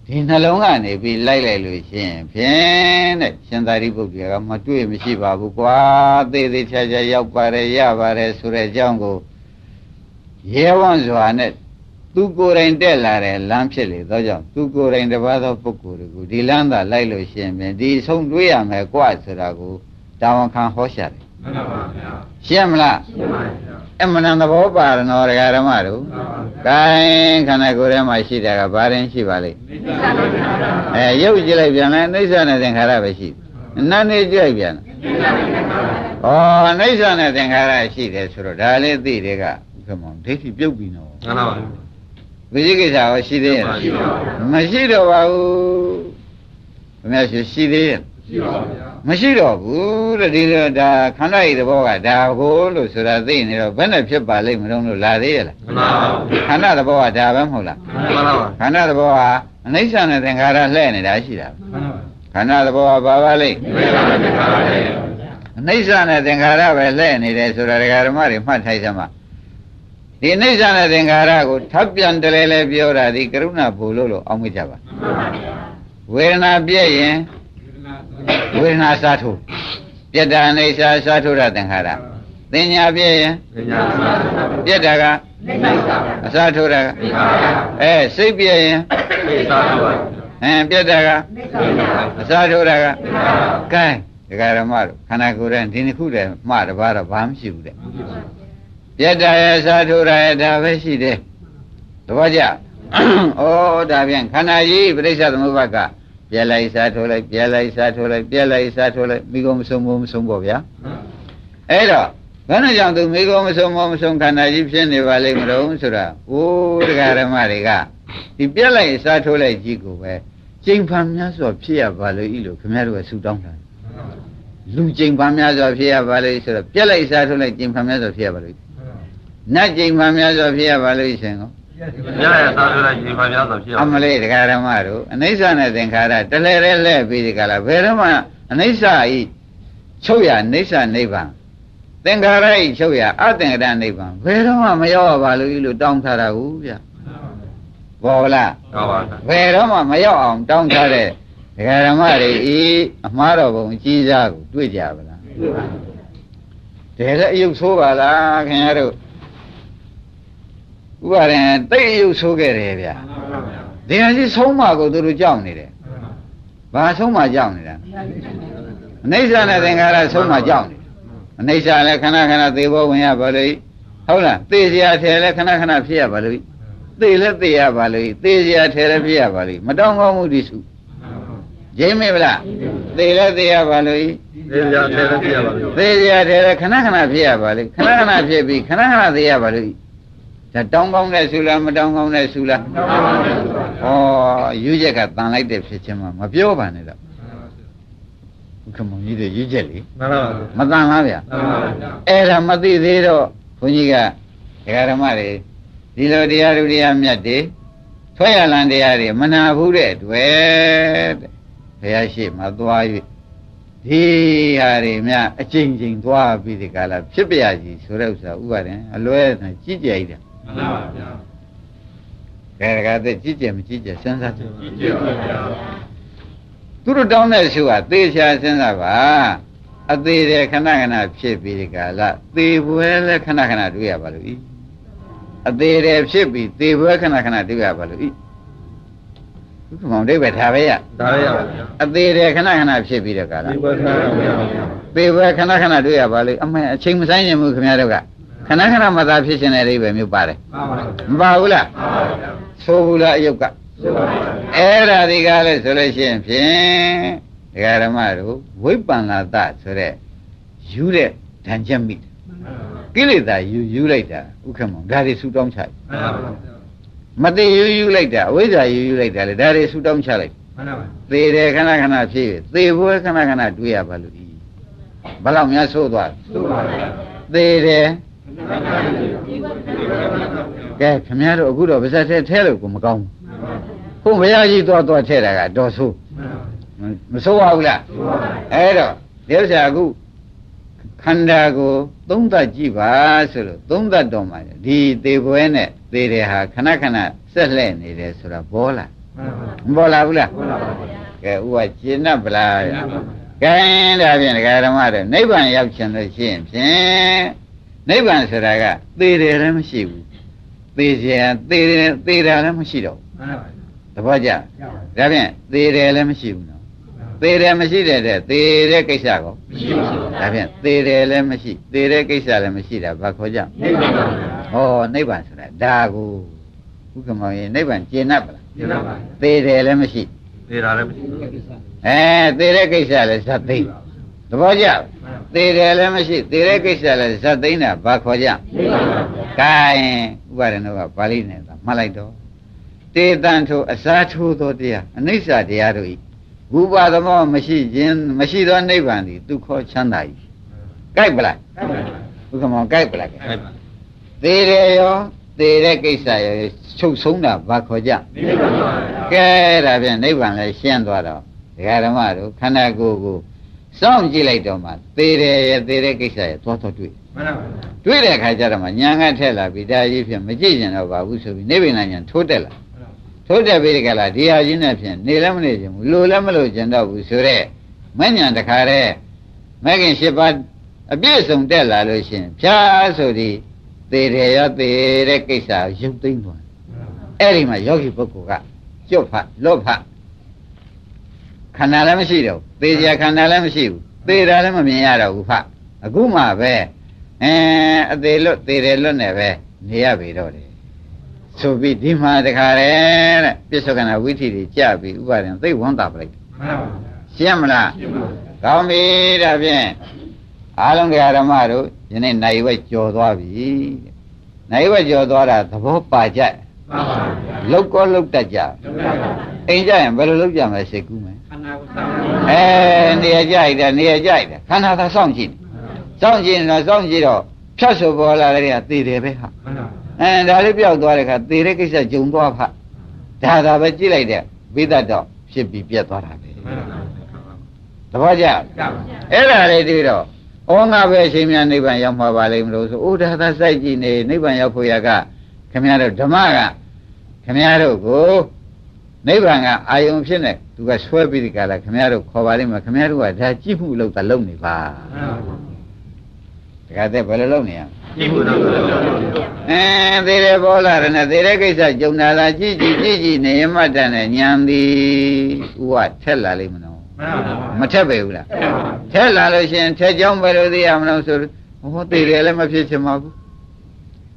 ဒီနှလုံးကနေပြီးလိုက်လို့ရှိရင်ဖြင့်တဲ့ရှင်သာရိပုတ္တရာကမတွေ့မရှိပါဘူးကွာသေသေးချာချာရောက်ပါတယ်ရပါတယ်ဆိုတဲ့အကြောင်းကိုရဲဝံ့စွာနဲ့သူကိုယ်တိုင်တက်လာတဲ့လမ်းဖြစ်လေသောကြောင့်သူကိုယ်တိုင်တပါးသောပုဂ္ဂိုလ်တွေကိုဒီလမ်းသာလိုက်လို့ရှိရင်ဖြင့်ဒီဆုံးတွေးရမယ်ကွာဆိုတာကိုတာဝန်ခံဟောရှာတယ်မှန်ပါပါဗျာရှင်းမလားရှင်းပါဗျာအမှန်တန်သဘောပါရနော်ဓမ္မတို့ကဲခန္ဓာကိုယ်ထဲမှာရှိတာကဘာရင်ရှိပါလိမ့်ရုပ်ကြည့်လိုက်ပြန်လဲအိဋ္ဌနဲ့သင်္ခါရပဲရှိနတ်နေကြည့်ပြန်အိဋ္ဌနဲ့သင်္ခါရရှိတယ်ဆိုတော့ဒါလေးသိတဲ့ကဥက္ကမောင်ဒိဋ္ဌိပြုတ်ပြီနော်မှန်ပါပါဝိဇိကိစ္စရောရှိသေးရဲ့မရှိတော့ပါဘူးဘယ်မှာရှိသေးရဲ့မရှိတော့ဘူးတဲ့ဒီလိုဒါခန္ဓာဤသဘောကဒါကိုလို့ဆိုတာသိနေတော့ဘယ်နဲ့ဖြစ်ပါလိမ့်မလို့လာသေးရဲ့လားမှန်ပါဘူးခန္ဓာသဘောကဒါပဲမဟုတ်လားမှန်ပါပါခန္ဓာသဘောကအနိစ္စနဲ့သင်္ခါရလှည့်နေတာရှိတာမှန်ပါပါခန္ဓာသဘောကဘာပါလိမ့်အနိစ္စနဲ့သင်္ခါရပဲလှည့်နေတယ်ဆိုတာဓမ္မတွေမှတ်ထိုက်စမ်းဒီအနိစ္စနဲ့သင်္ခါရကိုထပ်ပြန်တလဲလဲပြောတာဒီကရုဏာဘုလို့အောက်မေ့ကြပါဝေဒနာပြည့်ရင်ဝေဒနာစားထုတ်ပြတ္တာအိဋ္ဌာစားထုတ်တာသင်္ခါရသင်ညာပြည့်ရင်ပြတ္တာကအစားထုတ်တာစိတ်ပြည့်ရင် ပြတ်တာကအစားထိုးတာကကဲဒကာရမတို့ခန္ဓာကိုယ်ရဲ့ဒီနှစ်ခုတည်းမှတပါးတော့ဘာမှမရှိဘူးတဲ့ပြတ်တာရဲ့အစားထိုးတာရဲ့ဒါပဲရှိတယ်သဘောကျဩဒါပြန်ခန္ဓာကြီးပြိဿသမုပ္ပါကပြက်လိုက်စားထိုးလိုက်ပြက်လိုက်စားထိုးလိုက်ပြက်လိုက်စားထိုးလိုက်မိကုန်မဆုံးဘူးမဆုံးပေါ့ဗျာအဲ့တော့ဘယ်နဲ့ကြောင့်သူမိကုန်မဆုံးခန္ဓာကြီးဖြစ်နေပါလိမ့်မလို့ဆိုတာအိုးတရားဓမ္မတွေကဒီပြက်လိုက်စားထိုးလိုက်ကြီးကိုပဲကျိန်ဖန်များစွာဖြစ်ရပါလို့ဤလို့ခင်ဗျားတို့ကဆူတောင်းတာလူကျိန်ဖန်များစွာဖြစ်ရပါလို့ဆိုတော့ပြက်လိုက်စားထိုးလိုက်ကျိန်ဖန်များစွာဖြစ်ရပါလို့နတ်ကျိန်ဖန်များစွာဖြစ်ရပါလို့ရှင်ကောပြက်လိုက်စားထိုးလိုက်ကျိန်ဖန်များစွာဖြစ်ရအမလေးတရားဓမ္မတို့အနိစ္စနဲ့သင်္ခါရတလဲလဲပြီးဒီကလာဘယ်တော့မှအနိစ္စဤချုပ်ရအိဋ္ဌနိဗ္ဗာန်သင်္ခါရဤချုပ်ရအသင်္ခါရနိဗ္ဗာန်ဘယ်တော့မှမရောက်ပါလို့ဤလို့တောင်းထားတာဟုတ်ဗျဘောလားဟုတ်ပါဘူးဘယ်တော့မှမရောက်အောင်တောင်းထားတဲ့ဒကာဓမ္မတွေဤအမှားတော်ဘုံကြီးစားကိုတွေ့ကြပါလားတွေ့ပါဘူးတကယ်လည်းအယုတ်ဆိုးပါလားခင်ဗျားတို့ဥပါရင်တိတ်အယုတ်ဆိုးခဲ့တယ်ဗျာဒီဟာကြီးဆုံးမကိုသူတို့ကြောက်နေတယ်ဘာဆုံးမကြောက်နေတာအနိစ္စနဲ့သင်္ခါရဆုံးမကြောက်နေအနိစ္စလည်းခဏခဏသေဘောဝင်ရပါလို့ဟုတ်လားသေเสียထဲလည်းခဏခဏဖြစ်ရပါလို့သေလည်းသေရပါလို့သေเสียထဲလည်းဖြစ်ရပါလို့မတောင်းကောင်းမှုဒီစုဂျိမ့်မေဗလားသေလည်းသေရပါလို့သေเสียထဲလည်းဖြစ်ရပါလို့သေเสียထဲလည်းခဏခဏဖြစ်ရပါလို့ခဏခဏဖြစ်ပြီးခဏခဏသေရပါလို့ဒါတောင်းကောင်းတဲ့ဆူလားမတောင်းကောင်းတဲ့ဆူလားဩယူချက်ကတန်လိုက်တဲ့ဖြစ်ချင်းမှမပြောပါနဲ့တော့ခမုံကြီးတွေယူချက်လေမတန်လားဗျာအဲ့ဒါမသိသေးတော့ဘုန်းကြီးကဒကာဓမ္မတွေဒီလိုတရားတို့တရားမြတ်တွေဆွဲရလန်တရားတွေမနာဘူးတဲ့တွေ့တဲ့ဘုရားရှိမှသွား၍ဒီဟာတွေများအချိန်ချင်းသွားပြီးဒီကလာဖြစ်ပြရကြီးဆိုတဲ့ဥစ္စာဥပါရင်အလွဲနဲ့ကြီးကြိုက်တယ်မှန်ပါဗျာဒါကတည်းကကြီးကျယ်မကြီးကျယ်စဉ်းစားကြည့်ကြီးကျယ်ပါဗျာသူတို့တောင်းတဲ့ရှုကသေချာစဉ်းစားပါအသေးတယ်ခဏခဏဖြစ်ပြီးဒီကလာသေပွဲလည်းခဏခဏတွေ့ရပါလို့ဤအသေးတယ်ဖြစ်ပြီးသေပွဲခဏခဏတွေ့ရပါလို့ဤဘုရားမောင်ဒိဗ္ဗေထားပဲရဒါပဲရပါဗျာအသေးတယ်ခဏခဏဖြစ်ပြီးတဲ့ကလာသေပွဲခဏခဏတွေ့ရပါလို့အမှန်အချိန်မဆိုင်နိုင်ဘူးခင်ဗျားတို့ကခဏခဏမသာဖြစ်ရှင်တဲ့အိဗယ်မျိုးပါတယ်မပါဘူးလားဆိုဘူးလားအယုတ်ကဆိုပါဘူးအဲ့ဒါဒီကားလဲဆိုလို့ရှိရင်ဖြင့်ဒကာဓမ္မတို့ဝိပ္ပန္နတဆိုတဲ့ယူတဲ့ဓာန်ချက်မိကိလေသာယူလိုက်တာဥက္ကမောင်ဒါတွေဆူတောင်းချမသိယူလိုက်တာအဝိဇ္ဇာယူလိုက်တာလေဒါတွေဆူတောင်းချလိုက်မှန်ပါပါသေတယ်ခဏခဏဖြစ်သေပွဲခဏခဏတွေ့ရပါလို့ဒီဘယ်လောက်များဆိုးသွားဆိုးပါဗျာသေတယ်ကဲခင်ဗျားတို့အခုတော့ဗဇက်ထဲလို့ကိုမကောင်းဘူးဘုရားကြီးသွားထဲတာကတော့ဆိုးမဆိုးပါဘူးလားအဲ့တော့ဒီဥစ္စာအခုခန္ဓာကိုသုံးသပ်ကြည့်ပါဆိုလို့သုံးသပ်တော့မှဒီသေပွဲနဲ့သေတယ်ဟာခဏခဏဆက်လှဲ့နေတယ်ဆိုတာပေါ်လာမပေါ်လာဘူးလားပေါ်လာပါဘူးကဲဥပကျင့်တ်ဗလားကဲဒါဖြင့်ဒကာဓမ္မတွေနိဗ္ဗာန်ရောက်ချင်လို့ရှိရင်ဖြင့်နိဗ္ဗာန်ဆိုတာကသေတယ်လည်းမရှိဘူးသေခြင်းသေတာလည်းမရှိတော့ဘူးသဘောကျဒါဖြင့်သေတယ်လည်းမရှိဘူးနော်သေတယ်မရှိတဲ့သေတဲ့ကိစ္စကောမရှိပါဘူးဒါဖြင့်သေတယ်လည်းမရှိသေတဲ့ကိစ္စလည်းမရှိတာဘာခေါ်ကြနိဗ္ဗာန်ဟောနိဗ္ဗာန်ဆိုတာဒါကိုဥက္ကမောင်ရင်နိဗ္ဗာန်ကျင့်납ပါလားကျင့်납ပါသေတယ်လည်းမရှိသေတာလည်းမရှိသေတဲ့ကိစ္စလည်းဇတ်သိသဘောကျသေတယ်လည်းမရှိသေတဲ့ကိစ္စလည်းဇတ်သိတာဘာခေါ်ကြနိဗ္ဗာန်ကဲဥပါဒနောကပါဠိနဲ့မှတ်လိုက်တော့တေတံထိုအစားထိုးသောတရားအနိစ္စတရားတို့ဤဘုပါသမောမရှိခြင်းမရှိသောနိဗ္ဗာန်သည်ဒုက္ခချမ်းသာ၏ကြိုက်ပလားဘုက္ခမောကြိုက်ပလားကြိုက်ပါသေတယ်ရောသေတဲ့ကိစ္စရောချုပ်ဆုံးတာဘာခေါ်ကြနိဗ္ဗာန်ကဲဒါဖြင့်နိဗ္ဗာန်လည်းရှင်းသွားတော့ဒကာဓမ္မတို့ခန္ဓာကိုယ်ကိုစောင့်ကြည့်လိုက်တော့မှသေတယ်ရသေတဲ့ကိစ္စရသွားတွေ့မှန်ပါပါတွေ့တဲ့အခါကျတော့မှညာငတ်ထက်လာပြီးဒါကြီးဖြင့်မကြည့်ကျင်တော့ပါဘူးဆိုပြီးနိဗ္ဗာန်ညာထိုးတက်လာထိုးတက်ပြီးဒီကလာဒီဟာကြီးနဲ့ဖြင့်နေလည်းမနေချင်ဘူးလိုလည်းမလိုချင်တော့ဘူးဆိုတော့မဉ္ဇဉ်တခါတည်းမဂ္ဂင်၈ပါးအပြည့်စုံတက်လာလို့ရှိရင်ဖြားဆိုဒီသေတယ်ရသေတဲ့ကိစ္စရုပ်သိမ်းသွားအဲ့ဒီမှာယောဂီပုဂ္ဂိုလ်ကကျွတ်ဖတ်လွတ်ဖတ် ခန္ဓာလည်းမရှိတော့သေစရာခန္ဓာလည်းမရှိဘူးသေတာလည်းမမြင်ရတော့ဘူးဖအခုမှပဲအသေးလွတ်သေတယ်လွတ်နေပဲနေရပြီတော့တယ်ဆိုပြီးဒီမှာတခါတည်းတဲ့ပြစ္ဆုတ်ကနာဝိသီတွေကြပြီးဥပါဒံသိဝန်းတာပလိုက်ရှင်းမလားကောင်းပြီဒါဖြင့်အားလုံးတရားဓမ္မတို့ယနေ့နိုင်ဝက်ကြော်သွားပြီနိုင်ဝက်ကြော်သွားတာသဘောပါကြလောက်ကောလောက်တတ်ကြအိမ်ကြရင်ဘယ်လိုလုပ်ကြမလဲစိတ်ကူးမယ်ခန္ဓာကိုစောင့်နေရာကြိုက်တယ်နေရာကြိုက်တယ်ခန္ဓာသာစောင့်ကြည့်စောင့်ကြည့်တော့စောင့်ကြည့်တော့ဖြတ်ဆိုပေါ်လာတဲ့ကသေတယ်ပဲဟာဒါလေးပြောက်သွားတဲ့ခါသေတဲ့ကိစ္စဂျုံသွားဖဒါသာပဲကြည့်လိုက်တဲ့ဝိသတ်တော့ဖြစ်ပြီးပြတ်သွားတာပဲသဘောကျအဲ့ဒါလေးတွေ့တော့ဩငါပဲအချိန်များနိဗ္ဗာန်ရောက်မှာပါလိမ့်မလို့ဆိုဩဒါသာစိုက်ကြည့်နေနိဗ္ဗာန်ရောက်ဖို့ရကခင်ဗျားတို့ဓမ္မကခင်ဗျားတို့ကိုနိဗ္ဗာန်ကအာယုံဖြစ်နေသူကဆွဲပြီးဒီကလာခင်ဗျားတို့ခေါ်ပါလိမ့်မယ်ခင်ဗျားတို့ကဒါကြည့်မှုလို့သာလုပ်နေပါတခါတည်းဘယ်လိုလုပ်နေရကြည့်မှုလို့သေတယ်ပေါ်လာတယ်နဲ့သေတဲ့ကိစ္စကြုံလာကြည့်နေရမှတ်တယ်နဲ့ဉာဏ်သည်ဥဝထက်လာလိမ့်မလို့မထက်ပဲဘူးလားထက်လာလို့ရှိရင်ထက်ကြောင်းပဲလို့သိရမလို့ဆိုဟောသေတယ်လည်းမဖြစ်ချင်ပါဘူး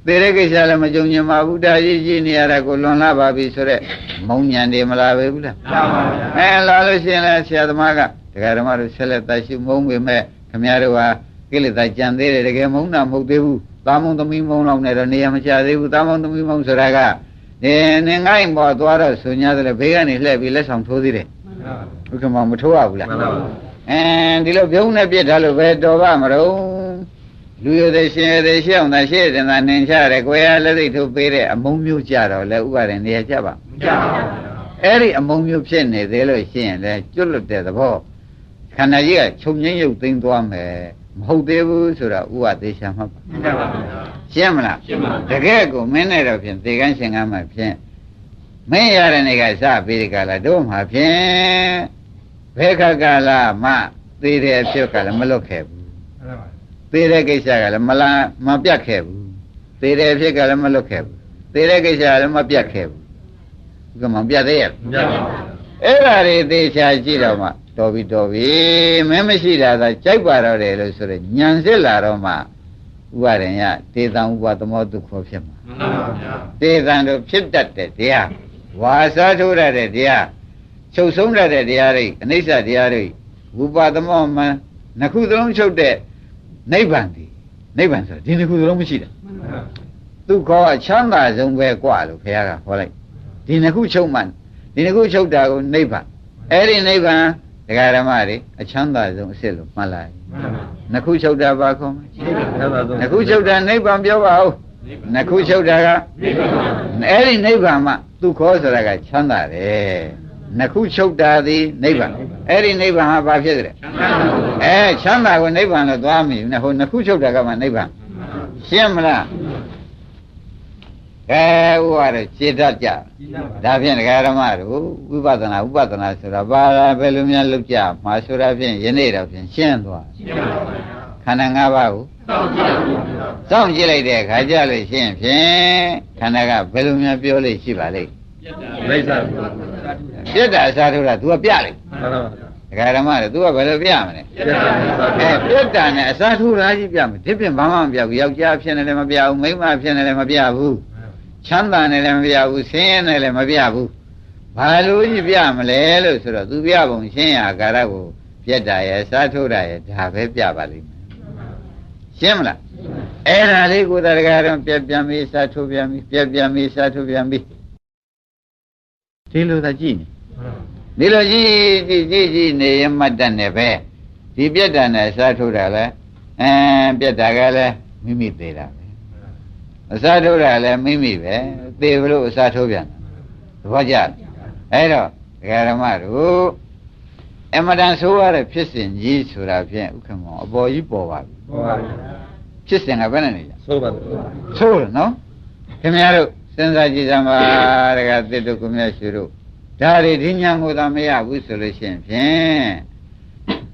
သေတဲ့ကိစ္စလည်းမကြုံချင်ပါဘူးဒါကြီးနေရတာကိုလွန်လာပါပြီဆိုတော့မုံညံတယ်မလားပဲဘူးလားလာလို့ရှိရင်လည်းဆရာသမားကတရားဓမ္မတို့ဆက်လက်တရှိမုံပေမဲ့ခင်ဗျားတို့ဟာကိလေသာကြံသေးတယ်တကယ်မုံတာမဟုတ်သေးဘူးသာမုံသမီးမုံလောက်နဲ့တော့နေရာမချသေးဘူးသာမုံသမီးမုံဆိုတာကနေငိုင်းပေါ်သွားတော့ဆိုညာတယ်ဘေးကနေလှည့်ပြီးလက်ဆောင်ထိုးသေးတယ်ဥက္ကမမထိုးရဘူးလားဒီလိုပြုံးနဲ့ပြစ်ထားလို့ပဲတော်ပါမလို့လူရတဲ့ရှင်ရတဲ့ရှေ့အောင်သာရှေ့တင်သာနှင်ချရတယ်ကိုယ်ရလက်သိထုတ်ပေးတဲ့အမုံမျိုးကြတော့လေဥပါရင်နေရာကြပါမကြပါဘူးအဲ့ဒီအမုံမျိုးဖြစ်နေသေးလို့ရှိရင်လေကျွတ်လွတ်တဲ့သဘောခန္ဓာကြီးကချုပ်ငိမ့်ရုပ်သိမ်းသွားမယ်မဟုတ်သေးဘူးဆိုတာဥပဒေရှာမှတ်ပါရှင်းမလားတကယ်ကိုမင်းနဲ့တော့ဖြင့်သေကန်းရှင်ကမ်းမှဖြင့်မင်းရတဲ့နေကစပြီးဒီကလာတို့မှဖြင့်ဘယ်ခါကလာမှသေတဲ့အဖြစ်ကလည်းမလွတ်ခဲ့ဘူးသေတဲ့ကိစ္စကလည်းမပြတ်ခဲ့ဘူးသေတဲ့အဖြစ်ကလည်းမလွတ်ခဲ့ဘူးသေတဲ့ကိစ္စကလည်းမပြတ်ခဲ့ဘူးကမှပြတ်သေးရဲ့အဲ့ဒါတွေသေချာကြည့်တော့မှတော်ပြီမင်းမရှိတာသာကြိုက်ပါတော့တယ်လို့ဆိုရညံစစ်လာတော့မှဥပါရင်ရတေတံဥပသမောဒုက္ခဖြစ်မှာမှန်ပါဗျာတေတံတို့ဖြစ်တတ်တဲ့တရားဝါစာထိုးရတဲ့တရားချုပ်ဆုံးရတဲ့တရားတွေအနိစ္စတရားတွေဥပသမောမှနှစ်ခုသလုံးချုပ်တဲ့နိဗ္ဗာန်ဒီနိဗ္ဗာန်ဆိုဒီနှစ်ခုသလုံးမရှိတာမှန်ပါသူခေါ်အချမ်းသာဆုံးပဲกว่าလို့ဘုရားကဟောလိုက်ဒီနှစ်ခုချုပ်မှဒီနှစ်ခုချုပ်တာကိုနိဗ္ဗာန်အဲ့ဒီနိဗ္ဗာန်တရားဓမ္မတွေအချမ်းသာဆုံးအစ်စ်လို့မှတ်လိုက်နှစ်ခုချုပ်တာပါခေါ်မယ်နှစ်ခုချုပ်တာနိဗ္ဗာန်ပြောပါဦးနှစ်ခုချုပ်တာကအဲ့ဒီနိဗ္ဗာန်မှသူခေါ်ဆိုတာကချမ်းသာတယ်နှစ်ခုချုပ်တာသည်နိဗ္ဗာန်အဲ့ဒီနိဗ္ဗာန်ဟာဘာဖြစ်ကြလဲချမ်းသာကိုနိဗ္ဗာန်လို့သွားမိဟိုနှစ်ခုချုပ်တာကမှနိဗ္ဗာန်ရှင်းမလားဥပါရစေတတ်ကြဒါဖြင့်ဒကာဓမ္မတို့ဝိပဿနာဆိုတာဘာလဲဘယ်လိုများလုပ်ကြမှာဆိုတာဖြင့်ယနေ့တော့ဖြင့်ရှင်းသွားခန္ဓာ၅ပါးကိုစောင့်ကြည့်လိုက်တဲ့အခါကျလို့ရှင်းဖြင့်ခန္ဓာကဘယ်လိုများပြောလို့ရှိပါလိမ့်မိစ္ဆာပြတ်တာအစားထိုးတာ तू ကပြလိုက်ဒကာဓမ္မတို့ तू ကဘယ်လိုပြမလဲပြတ်တာနဲ့အစားထိုးတာကြီးပြမယ်ဒီပြင်ဘာမှမပြဘူးယောက်ျားဖြစ်နေလည်းမပြဘူးမိန်းမဖြစ်နေလည်းမပြဘူးချမ်းသာနေလည်းမပြဘူးဆင်းရဲနေလည်းမပြဘူးဘာလို့ကြီးပြမလဲလို့ဆိုတော့သူပြပုံရှင်းရကာရကိုပြက်တာရဲ့စားထိုးတာရဲ့ဒါပဲပြပါလိမ့်မယ်ရှင်းမလားအဲ့ဒါလေးကိုတရားတော်ပြက်ပြန်ပြီးစားထိုးပြန်ပြီးပြက်ပြန်ပြီးစားထိုးပြန်ပြီးဒီလိုသာကြည့်နေဒီလိုကြည့်နေရမှတ်တတ်နေပဲဒီပြက်တာနဲ့စားထိုးတာလဲပြက်တာကလည်းမိမိသေးတာအစားထိုးတာလည်းမိမိပဲသေဘလို့အစားထိုးပြန်သဘောကျအဲ့တော့ဒကာဓမ္မတို့အမတန်ဆိုးရတဲ့ဖြစ်စဉ်ကြီးဆိုတာဖြင့်ဥက္ကမောအပေါ်ကြီးပေါ်ပါပြီဖြစ်စဉ်ကဘယ်နဲ့နေကြဆိုးပါဆိုးတယ်နော်ခင်ဗျားတို့စဉ်းစားကြည့်စမ်းပါဒကာသစ်တို့ကိုမြတ်ရှိတို့ဒါတွေဒီညာကိုသာမရဘူးဆိုလို့ရှိရင်ဖြင့်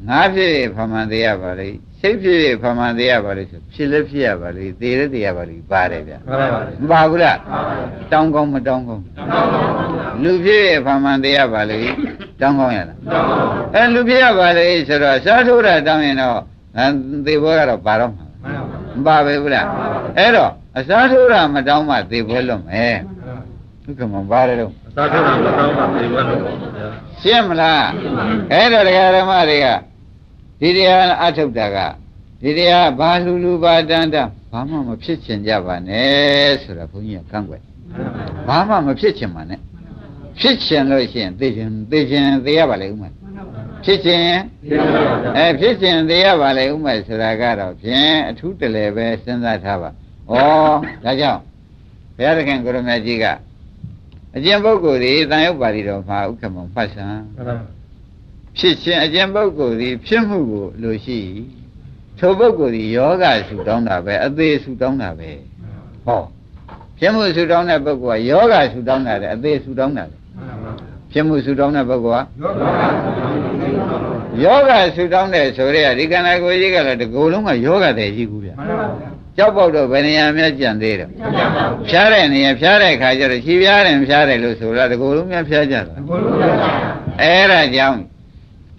င ငါဖြစ်ဖမှန်သေးရပါလေစိတ်ဖြစ်ဖမှန်သေးရပါလေဆိုဖြစ်လည်းဖြစ်ရပါလေသေလည်းသေရပါလေပါတယ်ဗျာမပါဘူးလားတောင်းကောင်းမတောင်းကောင်းလူဖြစ်ဖမှန်သေးရပါလေတောင်းကောင်းရလားလူဖြစ်ရပါလေဆိုတော့စားထိုးတာတောင်းရင်တော့သေဘောကတော့ပါတော့မှာမပါပဲဘူးလားအဲ့တော့အစားထိုးတာမတောင်းမှသေပွဲလွတ်မယ်ဒုက္ခမပါတယ်တော့အစားထိုးတာမတောင်းမှသေပွဲလွတ်ရှင်းမလားအဲ့တော့တရားဓမ္မတွေကဒီတရားအထုတ်တာကဒီတရားဘာလူဘာတန်တဘာမှမဖြစ်ချင်ကြပါနဲ့ဆိုတာဘုန်းကြီးကကန့်ကွက်ဘာမှမဖြစ်ချင်ပါနဲ့ဖြစ်ချင်လို့ရှိရင်သိချင်သိရပါလေဥမဖြစ်ချင်ဖြစ်ချင်သိရပါလေဥမဆိုတာကတော့ဖြင့်အထူးတလည်းပဲစဉ်းစားထားပါဩဒါကြောင့်ဘုရားသခင်ကိုရမကြီးကအကျင့်ပုဂ္ဂိုလ်ဒီတန်ရုပ်ပါဠိတော်မှာဥက္ကမဖတ်ဆံဖြစ်ခြင်းအကျင့်ပုဂ္ဂိုလ်ဒီဖြစ်မှုကိုလိုရှိထိုပုဂ္ဂိုလ်ဒီယောဂဆူတောင်းတာပဲအသေးဆူတောင်းတာပဲဟောဖြစ်မှုဆူတောင်းတဲ့ပုဂ္ဂိုလ်ကယောဂဆူတောင်းတာတဲ့အသေးဆူတောင်းတာဖြစ်မှုဆူတောင်းတဲ့ပုဂ္ဂိုလ်ကယောဂဆူတောင်းတဲ့ဆိုရဲဒီကံနာကိုကြီးကလည်းဒီကိုယ်လုံးကယောဂတဲ့ကြီးကူဗျာကြောက်ပေါက်တော့ဘယ်နေရာများကြံသေးတယ်ဖြားတဲ့နေရာဖြားတဲ့ခါကျတော့ခြေဖြားတယ်ဖြားတယ်လို့ဆိုတော့ဒီကိုယ်လုံးများဖြားကြတာအဲ့ဒါကြောင့်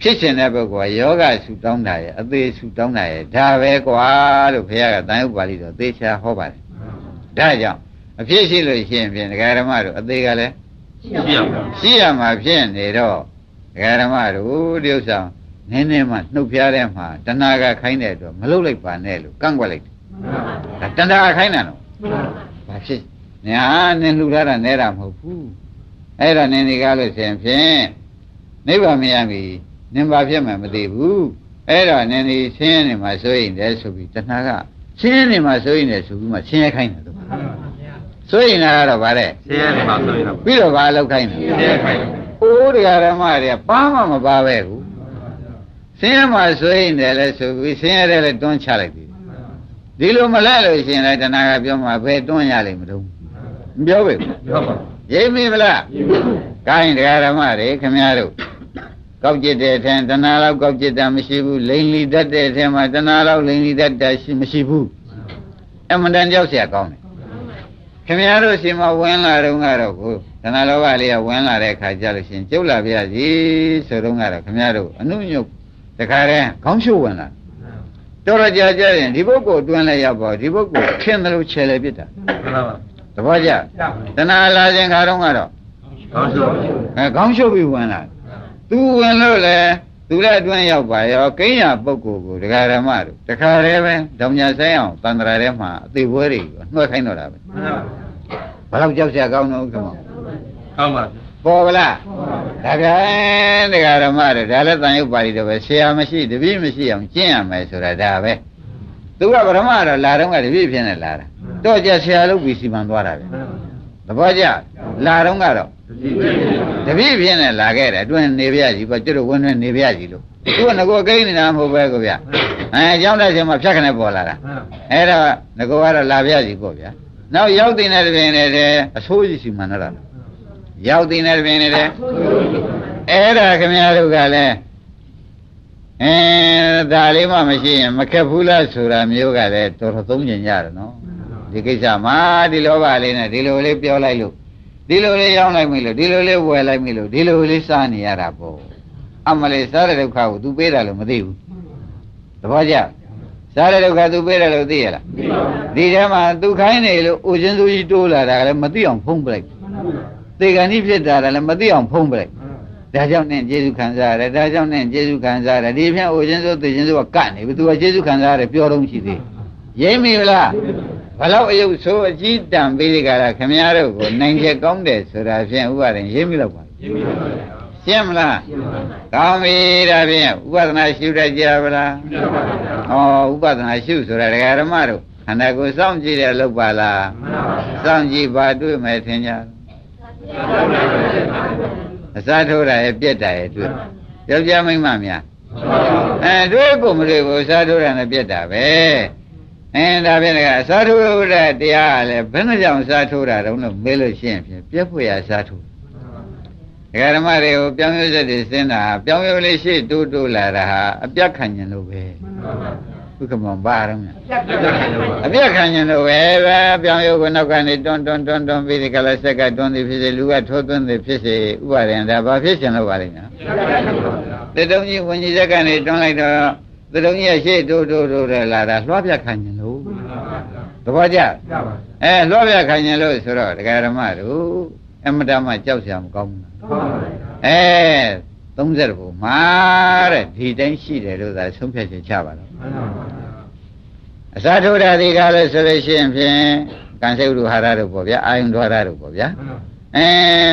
ဖြစ်ရှင်တဲ့ပုဂ္ဂိုလ်ကယောဂဆူတောင်းတာရဲ့အသေးဆူတောင်းတာရဲ့ဒါပဲကွာလို့ဘုရားကတန်ရုပ်ပါဠိတော်သေချာဟောပါတယ်ဒါကြောင့်အဖြစ်ရှိလို့ရှိရင်ဖြင့်ဒကာဓမ္မတို့အသေးကလည်းရှိရမှာဖြစ်နေတော့ဒကာဓမ္မတို့ဒီဥစ္စာနည်းနည်းမှနှုတ်ဖျားတဲ့မှာတဏှာကခိုင်းတဲ့အတွက်မလုပ်လိုက်ပါနဲ့လို့ကန့်ကွက်လိုက်တယ်တဏှာခိုင်းတာတော့ဘာဖြစ်ညာနင်းလှူထားတာနဲတာမဟုတ်ဘူးအဲ့ဒါနင်းဒီကားလို့ဆိုရင်ဖြင့်နိဗ္ဗာန်မရမီနင်ဘာဖြစ်မှမသိဘူးအဲ့တော့နင်ဒီဆင်းရဲနေမှာစိုးရင်တယ်ဆိုပြီးတဏှာကဆင်းရဲနေမှာစိုးရင်တယ်ဆိုပြီးမှဆင်းရဲခိုင်းတယ်သူစိုးရင်တာကတော့ဗါတဲ့ဆင်းရဲနေမှာစိုးရင်တော့ပြီးတော့ဗါလောက်ခိုင်းတယ်ဆင်းရဲခိုင်းတယ်အိုးတရားဓမ္မတွေကဘာမှမပါပဲဘူးဆင်းရဲမှာစိုးရင်တယ်လဲဆိုပြီးဆင်းရဲတယ်လဲတွန်းချလိုက်ပြီဒီလိုမလဲလို့ရှိရင်လည်းတဏှာကပြောမှဘယ်တွန်းရလိမ့်မလို့မပြောပဲပြောပါရိပ်မိမလားကိုင်းတရားဓမ္မတွေခင်ဗျားတို့ကောက်ကျစ်တဲ့အထင်တဏှာလောက်ကောက်ကျစ်တာမရှိဘူးလိန်လီတတ်တဲ့အထင်မှာတဏှာလောက်လိန်လီတတ်တာမရှိဘူးအမှန်တန်ကြောက်เสียကောင်းတယ်ခင်ဗျားတို့ရှင်မဝင်လာတော့ကတော့ကိုတဏှာလောဘလေးကဝင်လာတဲ့အခါကျလို့ရှင်ကျုပ်လာပြစီဆိုတော့ကတော့ခင်ဗျားတို့အနုညုတ်တခါတည်းခေါင်းရှုပ်ဝင်လာတော်တော်ကြာကြာရင်ဒီပုဂ္ဂိုလ်တွန်းလိုက်ရပါဒီပုဂ္ဂိုလ်ခင်းတယ်လို့ခြေလေပြစ်တာသဘောကျတဏှာလာခြင်းခါတော့ကတော့ခေါင်းရှုပ်ပြီးဝင်လာသူဝင်လို့လေသူလည်းအတွင်းရောက်ပါရောကိညာပုဂ္ဂိုလ်ကိုဒကာဓမ္မတို့တခါတည်းပဲဓမ္မညာဆိုင်အောင်တန်ត្រာထဲမှာအသေးပွဲတွေနှွှဲခိုင်းတော့တာပဲဘာလို့ကြောက်เสียကောင်းတော့ဥက္ကမကောင်းပါပေါ်ကလားဒါကြဒကာဓမ္မတို့ဒါလည်းတန်ရုပ်ပါဠိတော့ပဲဆရာမရှိတပည့်မရှိအောင်ကျင့်ရမယ်ဆိုတာဒါပဲသူကပထမတော့လာတော့ကတပည့်ဖြစ်နေလာတာတော့ကြဆရာလုပ်ပြီးစီမံသွားတာပဲသဘောကျလာတော့ကတော့တပည့်ဖြစ်နေလာခဲ့တယ်အတွင်းနေပြကြီးပေါ့ကျွတ်ဝင်းနေပြကြီးလို့သူကငကိုကိန်းနေတာမဟုတ်ပဲကိုဗျကျောင်းတဲ့ချိန်မှာဖြတ်ခနဲ့ပေါ်လာတာအဲ့တော့ငကိုကတော့လာပြကြီးပေါ့ဗျာနောက်ရောက်တင်တဲ့ပြင်နေတယ်အဆိုးကြီးစီမံတော့တာရောက်တင်တဲ့ပြင်နေတယ်အဲ့ဒါခင်ဗျားတို့ကလည်းဒါလေးမှမရှိရင်မခက်ဘူးလားဆိုတာမျိုးကလည်းတော်တော်သုံးကျင်ကြတယ်နော်ဒီကိစ္စမှာဒီလောဘလေးနဲ့ဒီလိုလေးပြောလိုက်လို့ဒီလိုလေးရောက်လိုက်ပြီလို့ဒီလိုလေးဝယ်လိုက်ပြီလို့ဒီလိုလေးစားနေရတာပေါ့အမလေးစားတဲ့ဒုက္ခကို तू ပေးတာလို့မသိဘူးသဘောကျစားတဲ့ဒုက္ခ तू ပေးတယ်လို့သိရလားဒီထဲမှာ तू ခိုင်းနေလို့အိုချင်းစိုးကြီးတိုးလာတာကလည်းမသိအောင်ဖုံးပလိုက်သေကံကြီးဖြစ်တာလည်းမသိအောင်ဖုံးပလိုက်ဒါကြောင့်နဲ့ကျေစုခံစားရတယ်ဒါကြောင့်နဲ့ကျေစုခံစားရတယ်ဒီဖြင့်အိုချင်းစိုးသေချင်းစိုးကကတ်နေပြီ तू ကကျေစုခံစားရတယ်ပြောတော့ရှိသေးရိမ့်မိလားဘလောက်အယုတ်ဆိုးအကြီးတန်ပေးကြတာခင်ဗျားတို့ကိုနိုင်ချက်ကောင်းတယ်ဆိုတာဖြင့်ဥပါရင်ရိမ့်မိတော့ပါရှင်းမလားကောင်းပြီဒါဖြင့်ဥပဒနာရှုတတ်ကြပါလားဩဥပဒနာရှုဆိုတာဒကာဓမ္မတို့ခန္ဓာကိုယ်စောင့်ကြည့်တယ်လို့ပါလားစောင့်ကြည့်ပါတွေ့မယ်ထင်ကြအစားထိုးတာရဲ့ပြက်တာရဲ့တွေ့ယောက်ျားမိန်းမများတွေ့ကိုမတွေ့ဘူးအစားထိုးတာနဲ့ပြက်တာပဲဒါဖြင့်ကအစားထိုးတဲ့တရားကလည်းဘယ်နှကြောင့်စားထိုးတာတုံးလို့မေးလို့ရှိရင်ဖြင့်ပြက်ဖွယ်ရစားထိုး ဒကာဓမ္မတွေကိုပြောင်းမျိုးစက်တွေစဉ်းတာပြောင်းမျိုးလေးရှေ့တိုးလာတာဟာအပြတ်ခံញလို့ပဲဥက္ကမောဘာတော့မြအပြတ်ခံញလို့ပဲပြောင်းမျိုးကနောက်ကနေတွန်းပြီးဒီကလာဆက်ကတွန်းသည်ဖြစ်စေလူကထိုးသွင်းသည်ဖြစ်စေဥပါရင်ဒါဘာဖြစ်ရှင်လို့ပါလိမ့်နော်တေတုံကြီးဝင်ကြီးဆက်ကနေတွန်းလိုက်တော့တေတုံကြီးရဲ့ရှေ့တိုးတယ်လာတာလွှားပြခံញလို့သဘောကျလွှားပြခံញလို့ဆိုတော့ဒကာဓမ္မတို့အမတမကြောက်စရာမကောင်းဘူး30ဘုံမှာတဲ့ဒီတိုင်းရှိတယ်လို့သာဆုံးဖြတ်ချက်ချပါတော့အစာထိုးတာဒီကားလို့ဆိုလို့ရှိရင်ဖြင့်ကံစိတ်ဥဒ္ဓဟာရတို့ပေါ့ဗျာအာယုန်ဒွါရတို့ပေါ့ဗျာ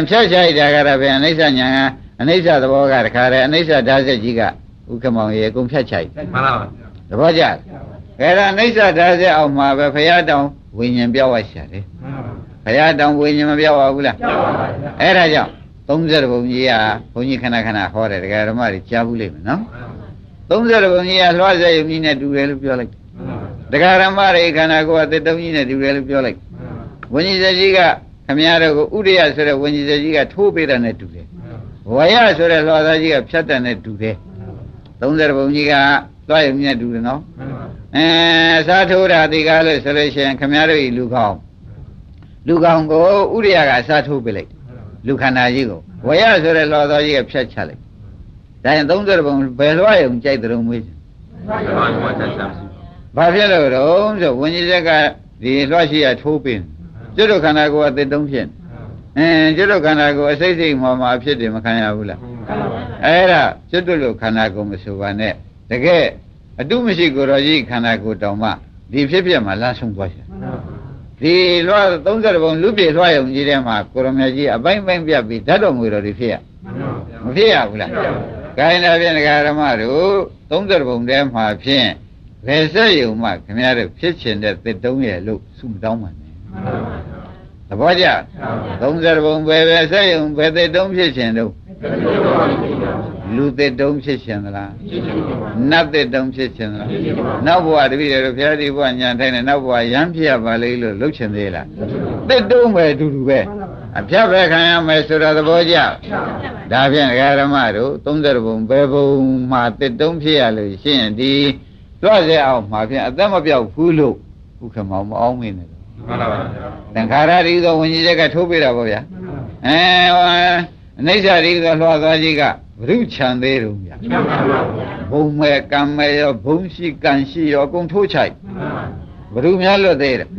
ဖြတ်ချိုက်တာကတော့ဗျာအနိစ္စညာအနိစ္စသဘောကတခါတည်းအနိစ္စဓာတ်စက်ကြီးကဥက္ကမောင်ရေအကုန်ဖြတ်ချိုက်မှန်ပါပါသဘောကျခဲဒါအနိစ္စဓာတ်စက်အောင်မှာပဲဖရာတောင်ဝိညာဉ်ပြောက်ဝရှာတယ်ဖရာတောင်ဝိညာဉ်မပြောက်ပါဘူးလားပြောက်ပါပါအဲ့ဒါကြောင့်30ဘုံကြီးကဘုန်းကြီးခဏဟောတယ်ဒကာဓမ္မတွေကြားဘူးလိမ့်မယ်နော်30ဘုံကြီးကလွှတ်စေယုံကြီးနဲ့တူတယ်လို့ပြောလိုက်ဒကာဓမ္မတွေခန္ဓာကိုယ်ကတစ်တုံးကြီးနဲ့တူတယ်လို့ပြောလိုက်ဝိညာဉ်စကြီးကခမည်းတော်ကိုဥဒယဆိုတဲ့ဝိညာဉ်စကြီးကထိုးပေးတာနဲ့တူတယ်ဝရဆိုတဲ့လွှတ်သားကြီးကဖြတ်တယ်နဲ့တူတယ်30ဘုံကြီးကလွှတ်ယုံကြီးနဲ့တူတယ်နော်စားထိုးတာဒီကားလို့ဆိုလို့ရှိရင်ခမည်းတော်ဤလူကောင်းကိုဥဒယကစားထိုးပေးလိုက်လူခန္ဓာကြီးကိုဝရဆိုတဲ့လောတော်ကြီးကဖြတ်ချလိုက်ဒါရင်30ဘုံဘယ်လွှတ်ရုံကြိုက်တယ်လို့မွေးချင်ဘာဖြစ်လို့တော့ဆိုဝิญဉ်ချက်ကဒီလွှတ်ရှိရထိုးပင်ကျွတ်တို့ခန္ဓာကိုယ်အသက်တုံးဖြစ်ကျွတ်တို့ခန္ဓာကိုယ်အစိတ်စိတ်မှအဖြစ်တယ်မခံရဘူးလားအဲ့ဒါကျွတ်တို့လိုခန္ဓာကိုယ်မဆိုပါနဲ့တကယ်အတုမရှိကိုယ်တော်ကြီးခန္ဓာကိုယ်တောင်မှဒီဖြစ်မှာလမ်းဆုံးသွားရှာဒီလွှတ်30ဘုံလူပြေလွှတ်ရုံကြီးထဲမှာကိုရမကြီးအပိုင်းပြတ်ပြီးဓာတ်တော်ငွေတော်တွေဖြစ်ရမဖြစ်ရဘူးလားခိုင်းတာဖြင့်ဒကာဓမ္မတို့30ဘုံထဲမှာဖြင့်ဘယ်ဆက်ယုံမှခင်ဗျားတို့ဖြစ်ချင်တဲ့သစ်တုံးရဲ့လို့ဆုမတောင်းပါနဲ့သဘောကျ30ဘုံဘယ်ဆက်ယုံဘယ်သစ်တုံးဖြစ်ချင်တော့လူသစ်တုံးဖြစ်ချင်သလားနတ်သစ်တုံးဖြစ်ချင်သလားနောက်ဘဝတပည့်တော်ဘုရားဒီဘဝညာတိုင်းနဲ့နောက်ဘဝရမ်းဖြစ်ရပါလေလို့လှုပ်ချင်သေးလားသစ်တုံးပဲအတူတူပဲအဖြတ်ပဲခံရမယ်ဆိုတော့သဘောကျဒါဖြင့်ဒကာဓမ္မတို့30ဘုံဘယ်ဘုံမှာသစ်တုံးဖြစ်ရလို့ရှိရင်ဒီတွက်ရအောင်မှာဖြင့်အသက်မပြောက်ဘူးလို့ဥက္ကမောင်မအောင်မင်းနဲ့မှန်ပါပါသင်္ခါရတိသောဝิญဉ်ချက်ကထိုးပေးတာပေါ့ဗျာအနိစ္စတိသောလွှတ်သွားကြီးကဘုရုချံသေးတုံးဗျာဘုံမဲ့ကံမဲ့ရောဘုံရှိကံရှိရောအကုန်ထိုးချိုက်ဘုရုများလွတ်သေးတယ်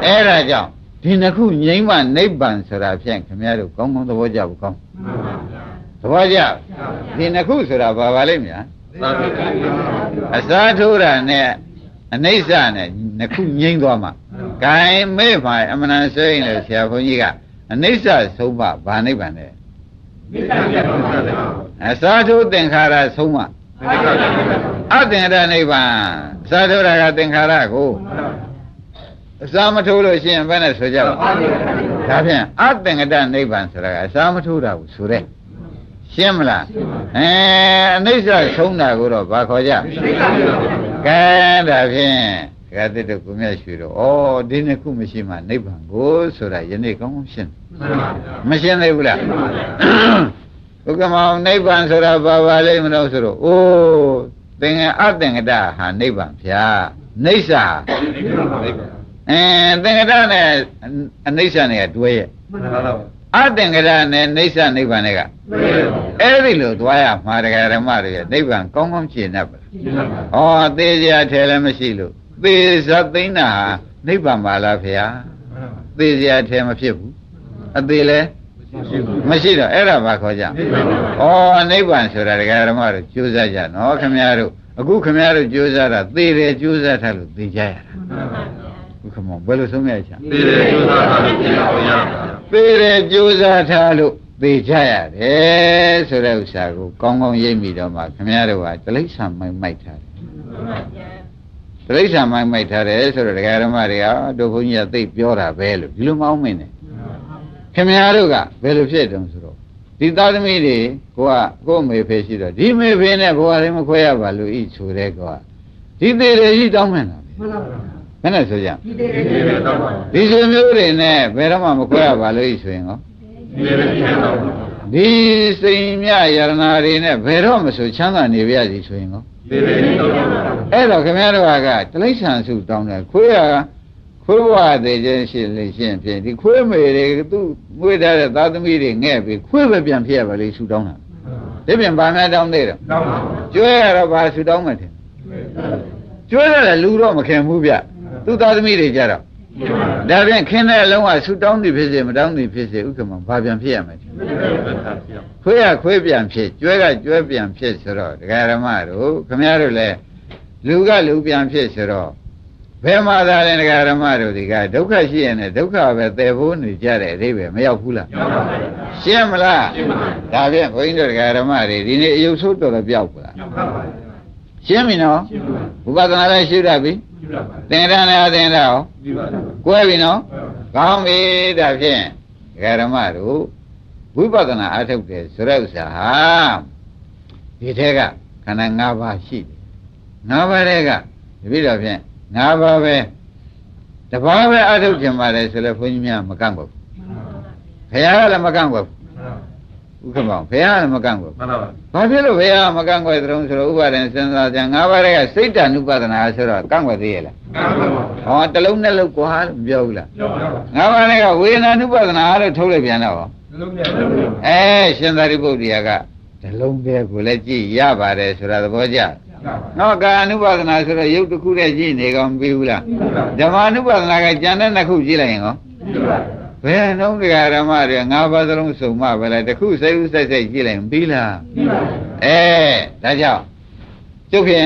အဲ့ဒါကြောင့်ဒီနှစ်ခုငြိမ့်မှနိဗ္ဗာန်ဆိုတာဖြင့်ခင်ဗျားတို့ကောင်းကောင်းသဘောကျဘူးကောင်းသဘောကျဒီနှစ်ခုဆိုတာဘာပါလိမ့်မလားအစားထိုးတာနဲ့အနိစ္စနဲ့နှစ်ခုငြိမ့်သွားမှာဂိုင်းမေ့ပါအမှန်ဆိုရင်လေဆရာဘုန်းကြီးကအနိစ္စဆုံးမဗာနိဗ္ဗာန်နဲ့အစားထိုးသင်္ခါရဆုံးမအသင်္ခါရနိဗ္ဗာန်အစားထိုးတာကသင်္ခါရကိုအစာမထိုးလို့ရှိရင်ဘယ်နဲ့ဆိုကြပါဒါဖြင့်အသင်္ခါရနိဗ္ဗာန်ဆိုတာကအစာမထိုးတာကိုဆိုတဲ့ရှင်းမလားအနိစ္စဆုံးတာကိုတော့ဘာခေါ်ကြကဲဒါဖြင့်ဒကာတိတို့ကိုမြတ်ရွှေတို့ဩဒီနှစ်ခုမရှိမှနိဗ္ဗာန်ကိုဆိုတာယနေ့ကောင်းကောင်းရှင်းမရှင်းသေးဘူးလားဥက္ကမောင်နိဗ္ဗာန်ဆိုတာဘာပါလိမ့်မလို့ဆိုတော့သင်္အသင်္ကတဟာနိဗ္ဗာန်ဗျာနိစ္စသင်္ကတနဲ့အနိစ္စနဲ့တွဲရဲ့အသင်္ကတနဲ့နိစ္စနိဗ္ဗာန်တွေကအဲ့ဒီလိုသွားရမှာတရားဓမ္မတွေရဲ့နိဗ္ဗာန်ကောင်းကောင်းရှင်းတတ်ပါလားသေစရာထဲလည်းမရှိလို့သေဇတ်သိန်းတာဟာနိဗ္ဗာန်ပါလားဖေဟာသေစရာထဲမဖြစ်ဘူးအသေးလည်းမရှိတော့အဲ့ဒါဘာခေါ်ကြနိဗ္ဗာန်ဆိုတာတရားဓမ္မတွေကြိုးစားကြနော်ခင်ဗျားတို့အခုခင်ဗျားတို့ကြိုးစားတာသေတယ်ကြိုးစားထားလို့သေကြရတာဘုခမောဘယ်လိုဆုံးမြတ်ချာသေတယ်ကြိုးစားထားလို့သေတယ်ကြိုးစားထားလို့သေကြရတယ်ဆိုတဲ့ဥစ္စာကိုကောင်းကောင်းရိပ်မိတော့မှခင်ဗျားတို့ကတိရစ္ဆာန်မိုက်ထားတယ်တိရစ္ဆာန်မိုက်ထားတယ်ဆိုတော့ဒကာဓမ္မတွေကတို့ဘုန်းကြီးကသိပြောတာပဲလို့ဒီလိုမအောင်မင်းနဲ့ခင်ဗျားတို့ကဘယ်လိုဖြစ်တုံးဆိုတော့ဒီသားသမီးတွေကိုမေဖေရှိတော့ဒီမေဖေနဲ့ဘဝလေးမခွဲရပါလို့ဤဆိုတဲ့ကွာဒီသေးတယ်ကြီးတောင်းမှန်းတာပဲဘယ်နဲ့ဆိုကြဒီဆွေမျိုးတွေနဲ့ဘယ်တော့မှမခွဲရပါလို့ဤဆိုရင်ကော ဒီစိမ်မြယရနာတွေနဲ့ဘယ်တော့မှဆိုချမ်းသာနေပြရစီဆိုရင်ကောအဲ့တော့ခင်ဗျားတို့ကတိလိစ္ဆာန်စုတောင်းတယ်ခွေးဘဝသေးခြင်းရှိလို့ရှိရင်ဖြင့်ဒီခွေးမေတွေသူ့မွေးထားတဲ့သားသမီးတွေငဲ့ပြီးခွေးပဲပြန်ဖြစ်ရပါလေစုတောင်းတာဒီပြင်ဘာများတောင်းသေးတော့ကျွဲရတော့ဘာစုတောင်းမှထင်ကျွဲရတယ်လူတော့မခင်ဘူးဗျသူ့သားသမီးတွေကြတော့ဒါဖြင့်ခင်းတဲ့အလုံးကဆူတောင်းသည်ဖြစ်စေမတောင်းသည်ဖြစ်စေဥက္ကမဘာပြန်ဖြစ်ရမလဲခွေးကခွေးပြန်ဖြစ်ကျွဲကကျွဲပြန်ဖြစ်ဆိုတော့ဒကာရမတို့ခမရတို့လည်းလူကလူပြန်ဖြစ်ဆိုတော့ဘယ်မှာသာလဲဒကာရမတို့ဒီကဒုက္ခရှိရင်လည်းဒုက္ခပဲသယ်ဖို့နေကြတဲ့အသေးပဲမရောက်ဘူးလားရှင်းမလားဒါဖြင့်ဘုန်းကြီးတို့ဒကာရမတွေဒီနေ့အယုတ်ဆိုးတော်တော့ပြောက်ပါလားရှင်းပြီနော်ဥပဒနာလည်းရှင်းရပြီသင်္ကန်းလည်းအသင်တော့ကွဲပြီနော်ကောင်းပြီဒါဖြင့်ဒကာရမတို့ဝိပဿနာအထုတ်တယ်ဆိုတဲ့ဥစ္စာဟာဒီထဲကခန္ဓာ၅ပါးရှိတယ်၅ပါးထဲကတပိတော့ဖြင့်၅ပါးပဲတပါးပဲအထုတ်ခြင်းပါတယ်ဆိုလဲဘုန်းကြီးများမကန့်ဘူးဘုရားကလည်းမကန့်ဘူးဥက္ကမောင်ဘုရားကလည်းမကန့်ဘူးမှန်ပါပါဘာဖြစ်လို့ဘုရားမကန့်ဘူးတုံးဆိုတော့ဥပါဒင်စဉ်းစားကြ၅ပါးထဲကစိတ်တ ानु ပဒနာဆိုတော့ကန့်ဘူးသေးရဲ့လားကန့်ပါဘူးဟောတစ်လုံးနဲ့လုံးကွာလို့မပြောဘူးလားပြောပါဘူး၅ပါးထဲကဝေဒနာ ानु ပဒနာလို့ထုတ်လိုက်ပြန်တော့ရှင်သာရိပုတ္တရာကဓလုံးပဲကိုလည်းကြည့်ရပါတယ်ဆိုတာသဘောကျနော်ကာအနုပါဒနာဆိုတော့ရုပ်တစ်ခုတည်းကြည့်နေကောင်မပြီးဘူးလားဓမ္မအနုပါဒနာကကျန်တဲ့နှစ်ခုကြည့်လိုက်ရင်ကောဘယ်နှုံးတရားဓမ္မတွေ၅ပါးသလုံးစုံမှပဲလေတစ်ခုစိတ်ဥစိတ်စိတ်ကြည့်လိုက်ရင်ပြီးလားဒါကြောင့်ကျုပ်ဖြင့်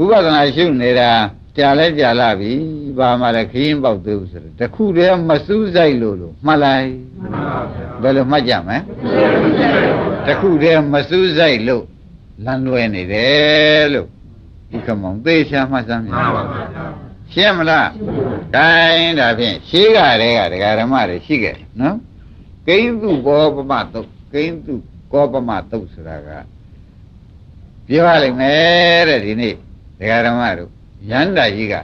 ဥပဒနာရှုနေတာကြာလဲကြာလာပြီဘာမှလည်းခရင်ပေါက်သေးဘူးဆိုတော့တစ်ခုတည်းမစူးစိုက်လို့မှတ်လိုက်ဘယ်လိုမှတ်ကြမလဲတစ်ခုတည်းမစူးစိုက်လို့လမ်းလွဲနေတယ်လို့ဒီကမောင်သေချာမှတ်စမ်းများရှင်းမလားတိုင်းဒါဖြင့်ရှေးကတည်းကဒကာဓမ္မတွေရှိခဲ့နော်ကိဉ္စုကောပမတုတ်ကိဉ္စုကောပမတုတ်ဆိုတာကပြောရလိမ့်မယ်တဲ့ဒီနေ့ဒကာဓမ္မတို့ယန္တာကြီးက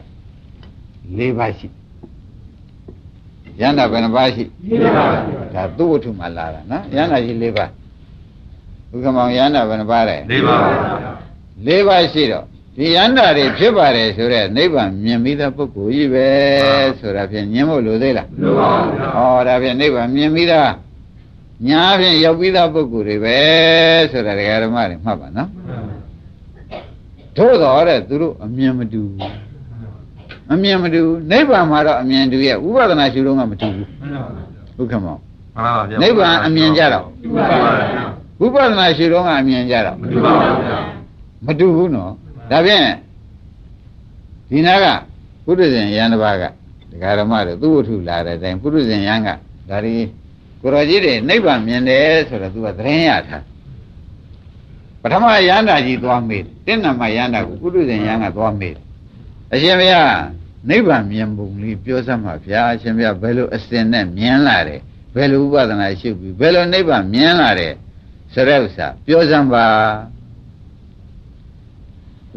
၄ပါးရှိယန္တာဘယ်နှပါးရှိ၄ပါးဒါသူ့ဝတ္ထုမှာလာတာနော်ယန္တာကြီး၄ပါးဥက္ကမောင်ယန္တာဘယ်နှပါးလဲ၄ပါး၄ပါးရှိတော့ဒီယန္တာတွေဖြစ်ပါတယ်ဆိုတော့နိဗ္ဗာန်မြင်ပြီးသားပုဂ္ဂိုလ်ကြီးပဲဆိုတာဖြင့်ညင်ဖို့လိုသေးလားလိုပါဘူးဟောဒါဖြင့်နိဗ္ဗာန်မြင်ပြီးသားညာဖြင့်ရောက်ပြီးသားပုဂ္ဂိုလ်တွေပဲဆိုတာဒကာဓမ္မတွေမှတ်ပါနော်တို့တော့တဲ့သူတို့အမြင်မတူနိဗ္ဗာန်မှာတော့အမြင်တူရဲ့ဥပဒနာရှုတော့ကမတူဘူးဟုတ်ကဲ့မောင်နိဗ္ဗာန်အမြင်ကြတော့ဥပဒနာရှုတော့ကအမြင်ကြတော့မတူဘူးနော်ဒါဖြင့်ဒီနာကပုရိသေယံတစ်ပါးကဒကာဓမ္မတွေသူ့ဝတ္ထုလာတဲ့အတိုင်းပုရိသေယံကဒါဒီကိုရောကြီးတွေနိဗ္ဗာန်မြင်တယ်ဆိုတော့သူကသတင်းရထားပထမယန္တာကြီးသွားမေးတယ်တဏ္ဍမယန္တာကိုပုရိသေယံကသွားမေးတယ်အရှင်ဘုရားနိဗ္ဗာန်မြင်ပုံလေးပြောစမ်းပါဗျာအရှင်ဘုရားဘယ်လိုအစဉ်နဲ့မြင်လာတယ်ဘယ်လိုဥပဒနာရှုပြီးဘယ်လိုနိဗ္ဗာန်မြင်လာတယ်ဆိုတဲ့ဥစ္စာပြောစမ်းပါ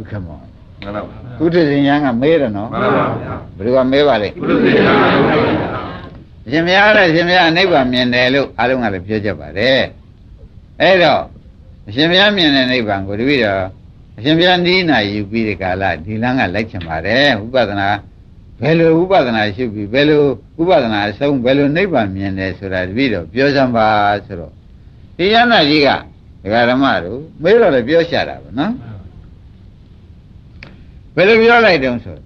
ဥက္ကမောမှန်ပါပါပုရိသေယံကမေးတယ်နော်မှန်ပါပါဘယ်လိုကမေးပါလဲပုရိသေယံအရှင်ဘုရားလည်းအရှင်ဘုရားနိဗ္ဗာန်မြင်တယ်လို့အားလုံးကလည်းပြောကြပါတယ်အဲ့တော့အရှင်ဘုရားမြင်တဲ့နိဗ္ဗာန်ကိုတပည့်တော်အရှင်ဘုရားနိနာယူပြီးဒီကာလဒီလမ်းကလိုက်ချင်ပါတယ်ဥပဒနာဘယ်လိုဥပဒနာရှုပြီးဘယ်လိုဥပဒနာအဆုံးဘယ်လိုနိဗ္ဗာန်မြင်တယ်ဆိုတာတပည့်တော်ပြောစမ်းပါဆိုတော့ဒီယန္တာကြီးကဒကာဓမ္မတို့မေးတော့လည်းပြောရှာတာပဲနော်ဘယ်လိုပြောလိုက်တုံးဆို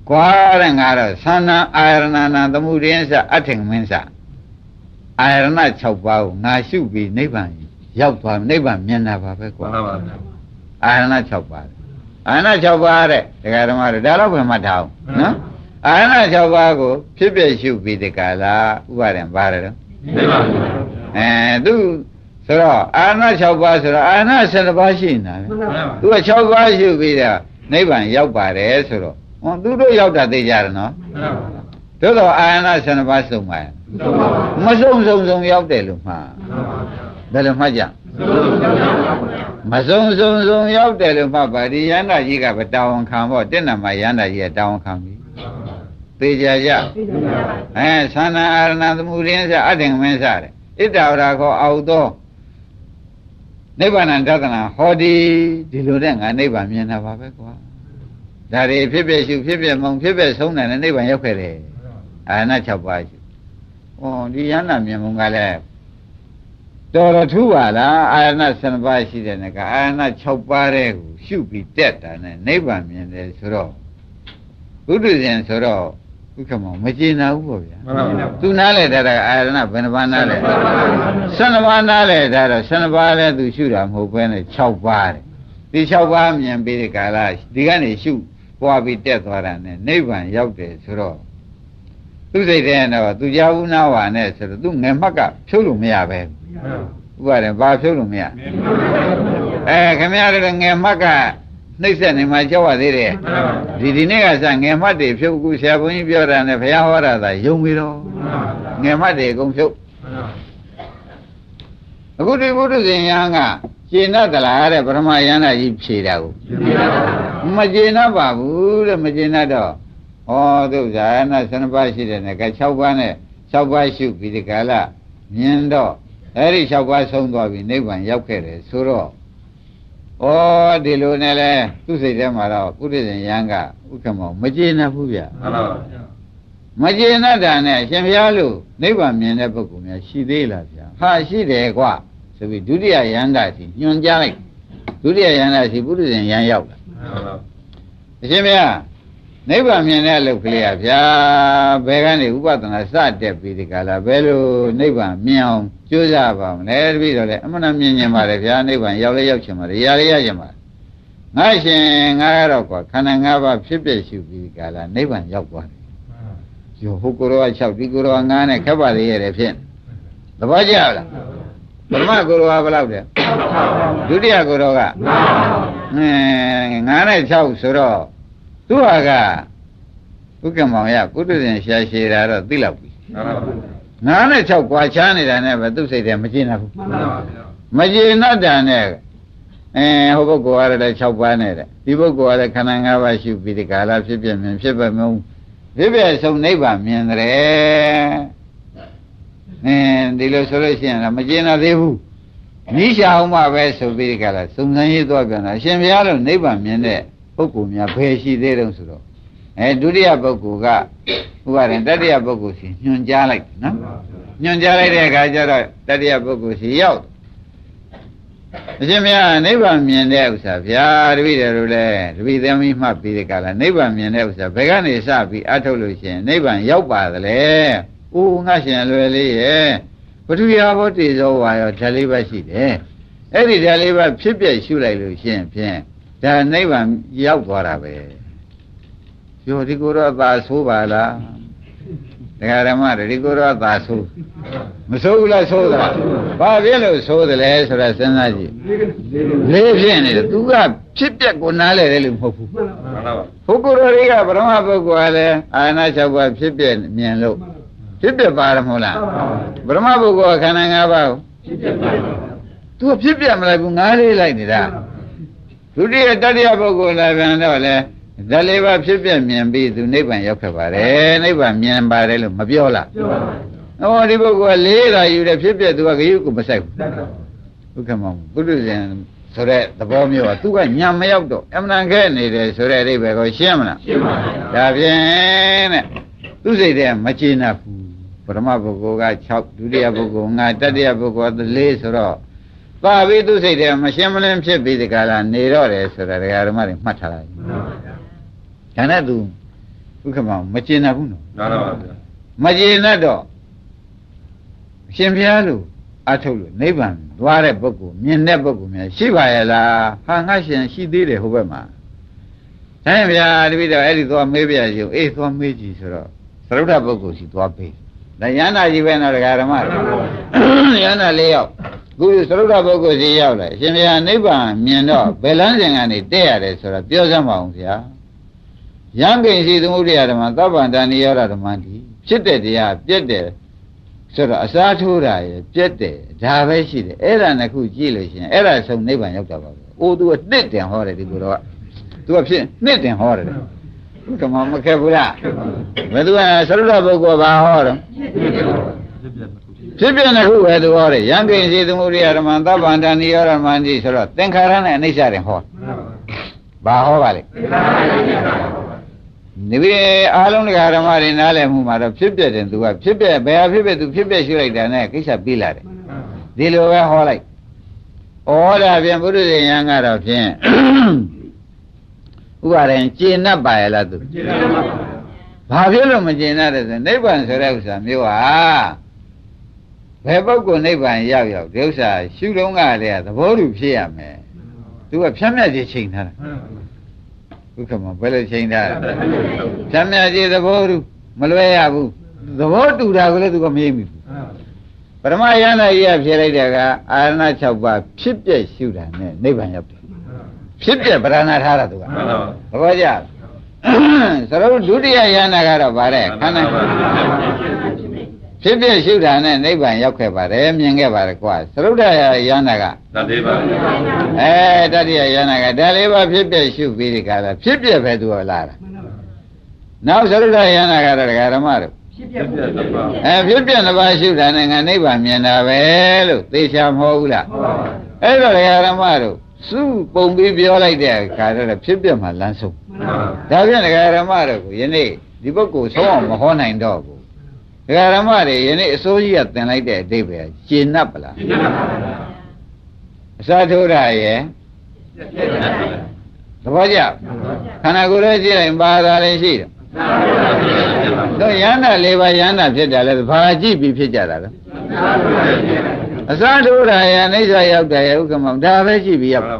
ကွာတဲ့ငါတော့သန္နအာရဏနာသမှုရင်းစအထင်မင်းစအာရဏ6ပါးကိုငါရှုပြီးနိဗ္ဗာန်ရောက်သွားနိဗ္ဗာန်မြင်တာပါပဲကွာမှန်ပါဗျာအာရဏ6ပါးအာရဏ6ပါးတဲ့ဒကာဓမ္မတို့ဒါတော့ဘယ်မှာထားအောင်နော်အာရဏ6ပါးကိုဖြစ်ပြရှုပြီးဒီကလာဥပါဒံပါတယ်တော့နိဗ္ဗာန်သူဆိုတော့အာရဏ6ပါးဆိုတော့အာရဏ7ပါးရှိနေတာလေသူက6ပါးရှုပြီးတော့နိဗ္ဗာန်ရောက်ပါတယ်ဆိုတော့သူတို့ရောက်တာသိကြတယ်နော်သို့တော့အာရဏ7ပါးစုံပါမစုံရောက်တယ်လို့မှားဘယ်လိုမှတ်ကြမစုံရောက်တယ်လို့မှတ်ပါဒီယန္တာကြီးကဗတာဝန်ခံပေါ့တဏ္ဍမယန္တာကြီးကတာဝန်ခံပြီသိကြသန္နာအာရဏသမှုရင်းစအထင်မင်းစတဲ့ ဣတ္တဝရခောအောက်သောနိဗ္ဗာန်တသနာဟောဒီလိုတဲ့ငါနိဗ္ဗာန်မြင်တာပါပဲကွာဒါတွေဖြစ်ဖြစ်ရှုဖြစ်ဖြစ်မုံဖြစ်ဖြစ်ဆုံးတယ်နဲ့နိဗ္ဗာန်ရောက်ခဲ့တယ်အာရဏ6ပါးရှုဩဒီယန္တာမြင်မုံကလည်းတော်တော်ထူးပါလားအာရဏ7ပါးရှိတဲ့ကအာရဏ6ပါးတဲ့ကိုရှုပြီးတက်တာနဲ့နိဗ္ဗာန်မြင်တယ်ဆိုတော့ဘုဒ္ဓဇင်ဆိုတော့ဥက္ကမောမကျေနပ်ဘူးပေါ့ဗျာသူနားလဲတာအာရဏဘယ်နှပါးနားလဲ12ပါးနားလဲတာတော့12ပါးလဲသူရှုတာမဟုတ်ဘဲနဲ့6ပါးတဲ့ဒီ6ပါးမြင်ပြီးဒီကာလဒီကနေရှုပွားပြီးတက်သွားတာနဲ့နိဗ္ဗာန်ရောက်တယ်ဆိုတော့သူစိတ်ထဲတော့သူကြာဘူးနာဝါနဲ့ဆိုတော့သူငယ်မှတ်ကဖြုတ်လို့မရပဲဥပါဒေဘာဖြုတ်လို့မရခင်ဗျားတို့ငယ်မှတ်ကနှိမ့်ဆက်နေမှာကြောက်ရသေးတယ်ဒီနေ့ကစငယ်မှတ်တွေဖြုတ်ကူဆရာဘုန်းကြီးပြောတာနဲ့ဘုရားဟောတာသာယုံပြီတော့ငယ်မှတ်တွေအကုန်ဖြုတ်အခုဒီဘုဒ္ဓဇင်ယံကကျေနပ်သလားတဲ့ပရမယန္တာကြီးဖြေတာကိုမကျေနပ်ပါဘူးတဲ့မကျေနပ်တော့ဟောသူဇာနာ7ပါးရှိတယ်နဲ့က6ပါးနဲ့6ပါးရှုပြီးဒီကလာမြင်တော့အဲ့ဒီ6ပါးဆုံးသွားပြီနိဗ္ဗာန်ရောက်ခဲ့တယ်ဆိုတော့ဩဒီလိုနဲ့လဲသူ့စိတ်ထဲမှာတော့ပုရိသေယံကဥက္ကမောမကျေနပ်ဘူးဗျာမှန်ပါဗျာမကျေနပ်တာနဲ့ရှင်ဘုရားလို့နိဗ္ဗာန်မြင်တဲ့ပုဂ္ဂိုလ်များရှိသေးလားဗျာဟာရှိတယ်ကွာဆိုပြီးဒုတိယယန္တာစီညွှန်ကြားလိုက်ဒုတိယယန္တာစီပုရိသေယံရောက်လာအရှင်ဘုရားနိဗ္ဗာန်မြင်တဲ့အလုပ်ကလေးอ่ะဗျာဘယ်ကနေဥပဒနာစတက်ပြီးဒီကလာဘယ်လိုနိဗ္ဗာန်မြင်အောင်ကြိုးစားပါမလဲတပည့်တော်လည်းအမှန်တမြင်မြင်ပါလေဗျာနိဗ္ဗာန်ရောက်လဲရောက်ချင်ပါလေရလဲရချင်ပါငါရှင်ငါကတော့ကွာခန္ဓာ၅ပါးဖြစ်ပြရှုပြီးဒီကလာနိဗ္ဗာန်ရောက်သွားတယ်ယောဟိုကိုရော6ဒီကိုရော9နဲ့ခက်ပါလေရတယ်ဖြစ်သဘောကျလားပရမကိုရောဘယ်လောက်လဲဒုတိယကိုရောက9နဲ့6ဆိုတော့သူဟာကဥက္ကမောင်ရကုတ္တဇင်ရှာရှည်တာတော့သိလောက်ပြီ9နဲ့6ကွာချားနေတာနဲ့ပဲသူ့စိတ်ထဲမကျေနပ်ဘူးမကျေနပ်တာနဲ့ဟိုပုဂ္ဂိုလ်ကလည်း6ပါးနဲ့တဲ့ဒီပုဂ္ဂိုလ်ကလည်းခန္ဓာ5ပါးရှုပြီးဒီကာလဖြစ်ပြမြင်ဖြစ်ပါမုံဖြစ်ပြဆုံးနိဗ္ဗာန်မြင်တယ်ဒီလိုဆိုလို့ရှိရင်မကျေနပ်သေးဘူးနိရှာအောင်မှပဲဆိုပြီးဒီကာလစုံစမ်းရေးသွားပြန်တာအရှင်ဘုရားလို့နိဗ္ဗာန်မြင်တဲ့ပုဂ္ဂိုလ်များဘယ်ရှိသေးတုံးဆိုတော့ဒုတိယပုဂ္ဂိုလ်ကဥပါရင်တတိယပုဂ္ဂိုလ်စီညွှန်ကြားလိုက်နော်ညွှန်ကြားလိုက်တဲ့အခါကျတော့တတိယပုဂ္ဂိုလ်စီရောက်အရှင်ဘုရားနိဗ္ဗာန်မြင်တဲ့ဥစ္စာဗျာတပည့်တော်လည်းတပည့်သမီးမှတ်ပြီးတဲ့ကလာနိဗ္ဗာန်မြင်တဲ့ဥစ္စာဘယ်ကနေစပြီးအထုတ်လို့ရှိရင်နိဗ္ဗာန်ရောက်ပါသလဲ။အိုးငါရှင်လွယ်လေးရဲ့ပထဝီဘောတိဇောဝါရောဓာတ်လေးပါရှိတယ်။အဲ့ဒီဓာတ်လေးပါဖြစ်ပြရှုလိုက်လို့ရှိရင်ဖြင့်ဒါနိဗ္ဗာန်ရောက်သွားတာပဲ။ပြောဒီကိုယ်တော့သာဆိုးပါလား။တရားဓမ္မတွေဒီကိုယ်တော့သာဆိုးမဆိုးဘူးလားဆိုးသလား။ဘာဖြစ်လို့ဆိုးတယ်လဲဆိုတာစဉ်းစားကြည့်။လေးဖြစ်နေတယ်သူကဖြစ်ပြက်ကိုနားလဲတယ်လို့မဟုတ်ဘူး။မှန်ပါပါ။ဘုက္ကုရောတွေကဗရမပုဂ္ဂိုလ်ကလည်းအာရဏ6ပါးဖြစ်ပြက်မြင်လို့ဖြစ်ပြက်ပါရမဟုတ်လား။ဗရမပုဂ္ဂိုလ်ကခန္ဓာ5ပါးကိုဖြစ်ပြက်ပါ။သူကဖြစ်ပြက်မလိုက်ဘူးငါးလေးလိုက်နေတာ။ဒုတိယတတိယပုဂ္ဂိုလ်လည်းပြန်တော့လေဓာတ်လေးပါးဖြစ်ပြမြင်ပြီးသူနိဗ္ဗာန်ရောက်ခဲ့ပါတယ်နိဗ္ဗာန်မြင်ပါတယ်လို့မပြောလားပြောပါဘူးဟောဒီပုဂ္ဂိုလ်ကလေးတာယူတယ်ဖြစ်ပြသူကဂယုကိုမဆိုင်ဘူးဟုတ်ကဲ့မောင်ပုရိသေဆိုတဲ့သဘောမျိုးကသူကညံမရောက်တော့အမှန်ခဲနေတယ်ဆိုတဲ့အိဗယ်ကိုရှင်းမလားရှင်းပါပြီဒါဖြင့်တဲ့သူစိတ်ထဲမကျေနပ်ဘူးပထမပုဂ္ဂိုလ်က6ဒုတိယပုဂ္ဂိုလ်9တတိယပုဂ္ဂိုလ်က4ဆိုတော့ပါပြီးသူစိတ်ထဲမရှင်းမလင်းဖြစ်ပြီးဒီကလာနေတော့တယ်ဆိုတာဓမ္မတွေမှတ်ထားလိုက်ဒါနဲ့သူဥက္ကမမကျေနပ်ဘူးနော်မှန်ပါပါဗျာမကျေနပ်တော့အရှင်ဘုရားလို့အထုတ်လို့နိဗ္ဗာန်သွားတဲ့ပုဂ္ဂိုလ်မြင်တဲ့ပုဂ္ဂိုလ်များရှိပါရဲ့လားဟာငါရှင်ရှိသေးတယ်ဟိုဘက်မှာဒါရင်ဗျာတပည့်တော်အဲ့ဒီသွားမေးပြရုံအေးသွားမေးကြည့်ဆိုတော့သရုပ်ထပုဂ္ဂိုလ်ရှိသွားပေးဒါယန္တာကြီးပဲနော်ဓမ္မယန္တာ၄ယောက်ခုသရုပ်ထပုဂ္ဂိုလ်စီရောက်လာအရှင်ဘုရားနိဗ္ဗာန်မြင်တော့ဘယ်လမ်းစဉ်ကနေတက်ရတယ်ဆိုတာပြောစမ်းပါအောင်ဗျာယံကိဉ္စီသမုဒိယဓမ္မသဗ္ဗန္တနိရောဓဓမ္မတိဖြစ်တဲ့တရားပြက်တယ်ဆိုတော့အစားထိုးတာရပြက်တယ်ဒါပဲရှိတယ်အဲ့ဒါနှစ်ခုကြည့်လို့ရှိရင်အဲ့ဒါဆုံးနိဗ္ဗာန်ရောက်တာပါပဲအိုး तू ကနှစ်တင်ဟောတယ်ဒီလိုတော့ तू ကဖြစ်နှစ်တင်ဟောတယ်ကမမခက်ဘူးလားဘယ်သူကသရုပ်ပုဂ္ဂိုလ်ဘာဟောတော့ ဖြစ်ပြနှစ်ခုပဲသူဟောတယ်ယံကိဉ္စီသမုဒိယဓမ္မသဗ္ဗန္တနိရောဓမန္တိဆိုတော့သင်္ခါရနဲ့အနိစ္စတွေဟောဘာဟောပါလဲဒီအားလုံးတရားဓမ္မတွေနားလည်မှုမှာတော့ဖြစ်ပြတယ်သူကဖြစ်ပြဘယ်ဟာဖြစ်ပြသူဖြစ်ပြရှုလိုက်တာနဲ့ကိစ္စပြီးလာတယ်ဒီလိုပဲဟောလိုက်ဩဒါဖြင့်ဘုရုဇင်ယံကတော့ဖြင့်ဥပါရင်ကျင့်납ပါရဲ့လားသူကျင့်납ပါဘာဖြစ်လို့မကျင့်납တယ်ဆိုနိဗ္ဗာန်ဆိုတဲ့ဥစ္စာမျိုးဟာဘယ်ပုဂ္ဂိုလ်နိဗ္ဗာန်ရောက်ရောက်ဒီဥစ္စာရှုလုံးကတည်းကသဘောတူဖြစ်ရမယ်သူကဖြတ်မြတ်ခြင်းချိန်ထားတာဥက္ကမဘယ်လိုချိန်ထားလဲဖြတ်မြတ်ခြင်းသဘောတူမလွဲရဘူးသဘောတူတာကိုလည်းသူကမရိပ်မိဘူးပရမယန္တာကြီးကဖြေလိုက်တဲ့ကအာရဏ6ပါးဖြစ်ပြက်ရှုတာနဲ့နိဗ္ဗာန်ရောက်တယ်ဖြစ်ပြက်ပရဏထားတာသူကသဘောကျလားဆိုတော့ဒုတိယယန္တာကတော့ဗါတဲ့ခန္ဓာဖြစ်ပြရှုတာနဲ့နိဗ္ဗာန်ရောက်ခဲ့ပါတယ်မြင်ခဲ့ပါတယ်ကွာသရုဒ္ဓယန္တာကတတိပါတတိယယန္တာကဒါလေးပါဖြစ်ပြရှုပြီးဒီကလာဖြစ်ပြပဲသူကလာတာနောက်သရုဒ္ဓယန္တာကတော့ဒကာဓမ္မတို့ဖြစ်ပြနှစ်ပါးရှုတာနဲ့ငါနိဗ္ဗာန်မြင်တာပဲလို့သေချာမဟုတ်ဘူးလားအဲ့တော့ဒကာဓမ္မတို့စုပုံပြီးပြောလိုက်တဲ့အခါတော့ဖြစ်ပြမှလမ်းဆုံးဒါပြန်ဒကာဓမ္မတို့ကိုယနေ့ဒီပုဂ္ဂိုလ်ဆုံးအောင်မဟောနိုင်တော့ဘူးဒကာဓမ္မတွေယနေ့အစိုးရကသင်လိုက်တဲ့အဓိပ္ပာယ်ကျင့်납ပလားအစာထိုးတာရဲ့သဘောကျခန္ဓာကိုယ်ရဲ့ကြည့်လိုက်ပါတာလည်းရှိတယ်တို့ယန္တာ၄ပါးယန္တာဖြစ်တယ်လေဘာကြည့်ပြီးဖြစ်ကြတာလဲအစာထိုးတာရဲ့အိဋ္ဌရောက်တယ်ရဲ့ဥက္ကမောင်ဒါပဲကြည့်ပြီးရောက်ဒါ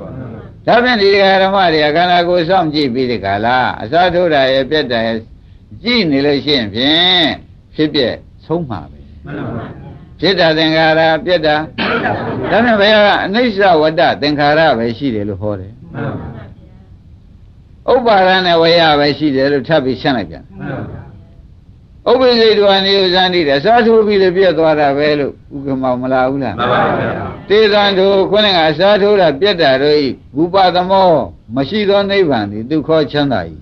ဖြင့်ဒီဓမ္မတွေကခန္ဓာကိုယ်စောင့်ကြည့်ပြီးဒီကလာအစာထိုးတာရဲ့ပြက်တာရဲ့ကြည့်နေလို့ရှိရင်ဖြင့်ဖြစ်ပြဆုံးမှာပဲဖြစ်တာသင်္ခါရပြက်တာဒါဖြင့်ဘယ်ကအနိစ္စဝတ္တသင်္ခါရပဲရှိတယ်လို့ဟောတယ်ဥပ္ပါဒနဲ့ဝေယပဲရှိတယ်လို့ထပ်ပြီးရှင်းလိုက်ပြန်ဥပ္ပိစိတဝနိယဇန္တိတဲ့အစားထိုးပြီးလည်းပြက်သွားတာပဲလို့ဥက္ကမောင်မလားဘူးလားမှန်ပါဗျာတေသံတို့ခုနကအစားထိုးတာပြက်တာတို့ဤဝုပသမောမရှိသောနိဗ္ဗာန်ဒီဒုက္ခချမ်းသာဤ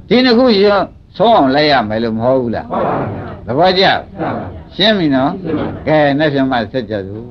ဒီနှစ်ခုရှင်းဆုံးအောင်လိုက်ရမယ်လို့မဟုတ်ဘူးလားမှန်ပါဗျာသဘောကျရှင်းပြီနော်ကဲနေ့ပြန်မှဆက်ကြစို့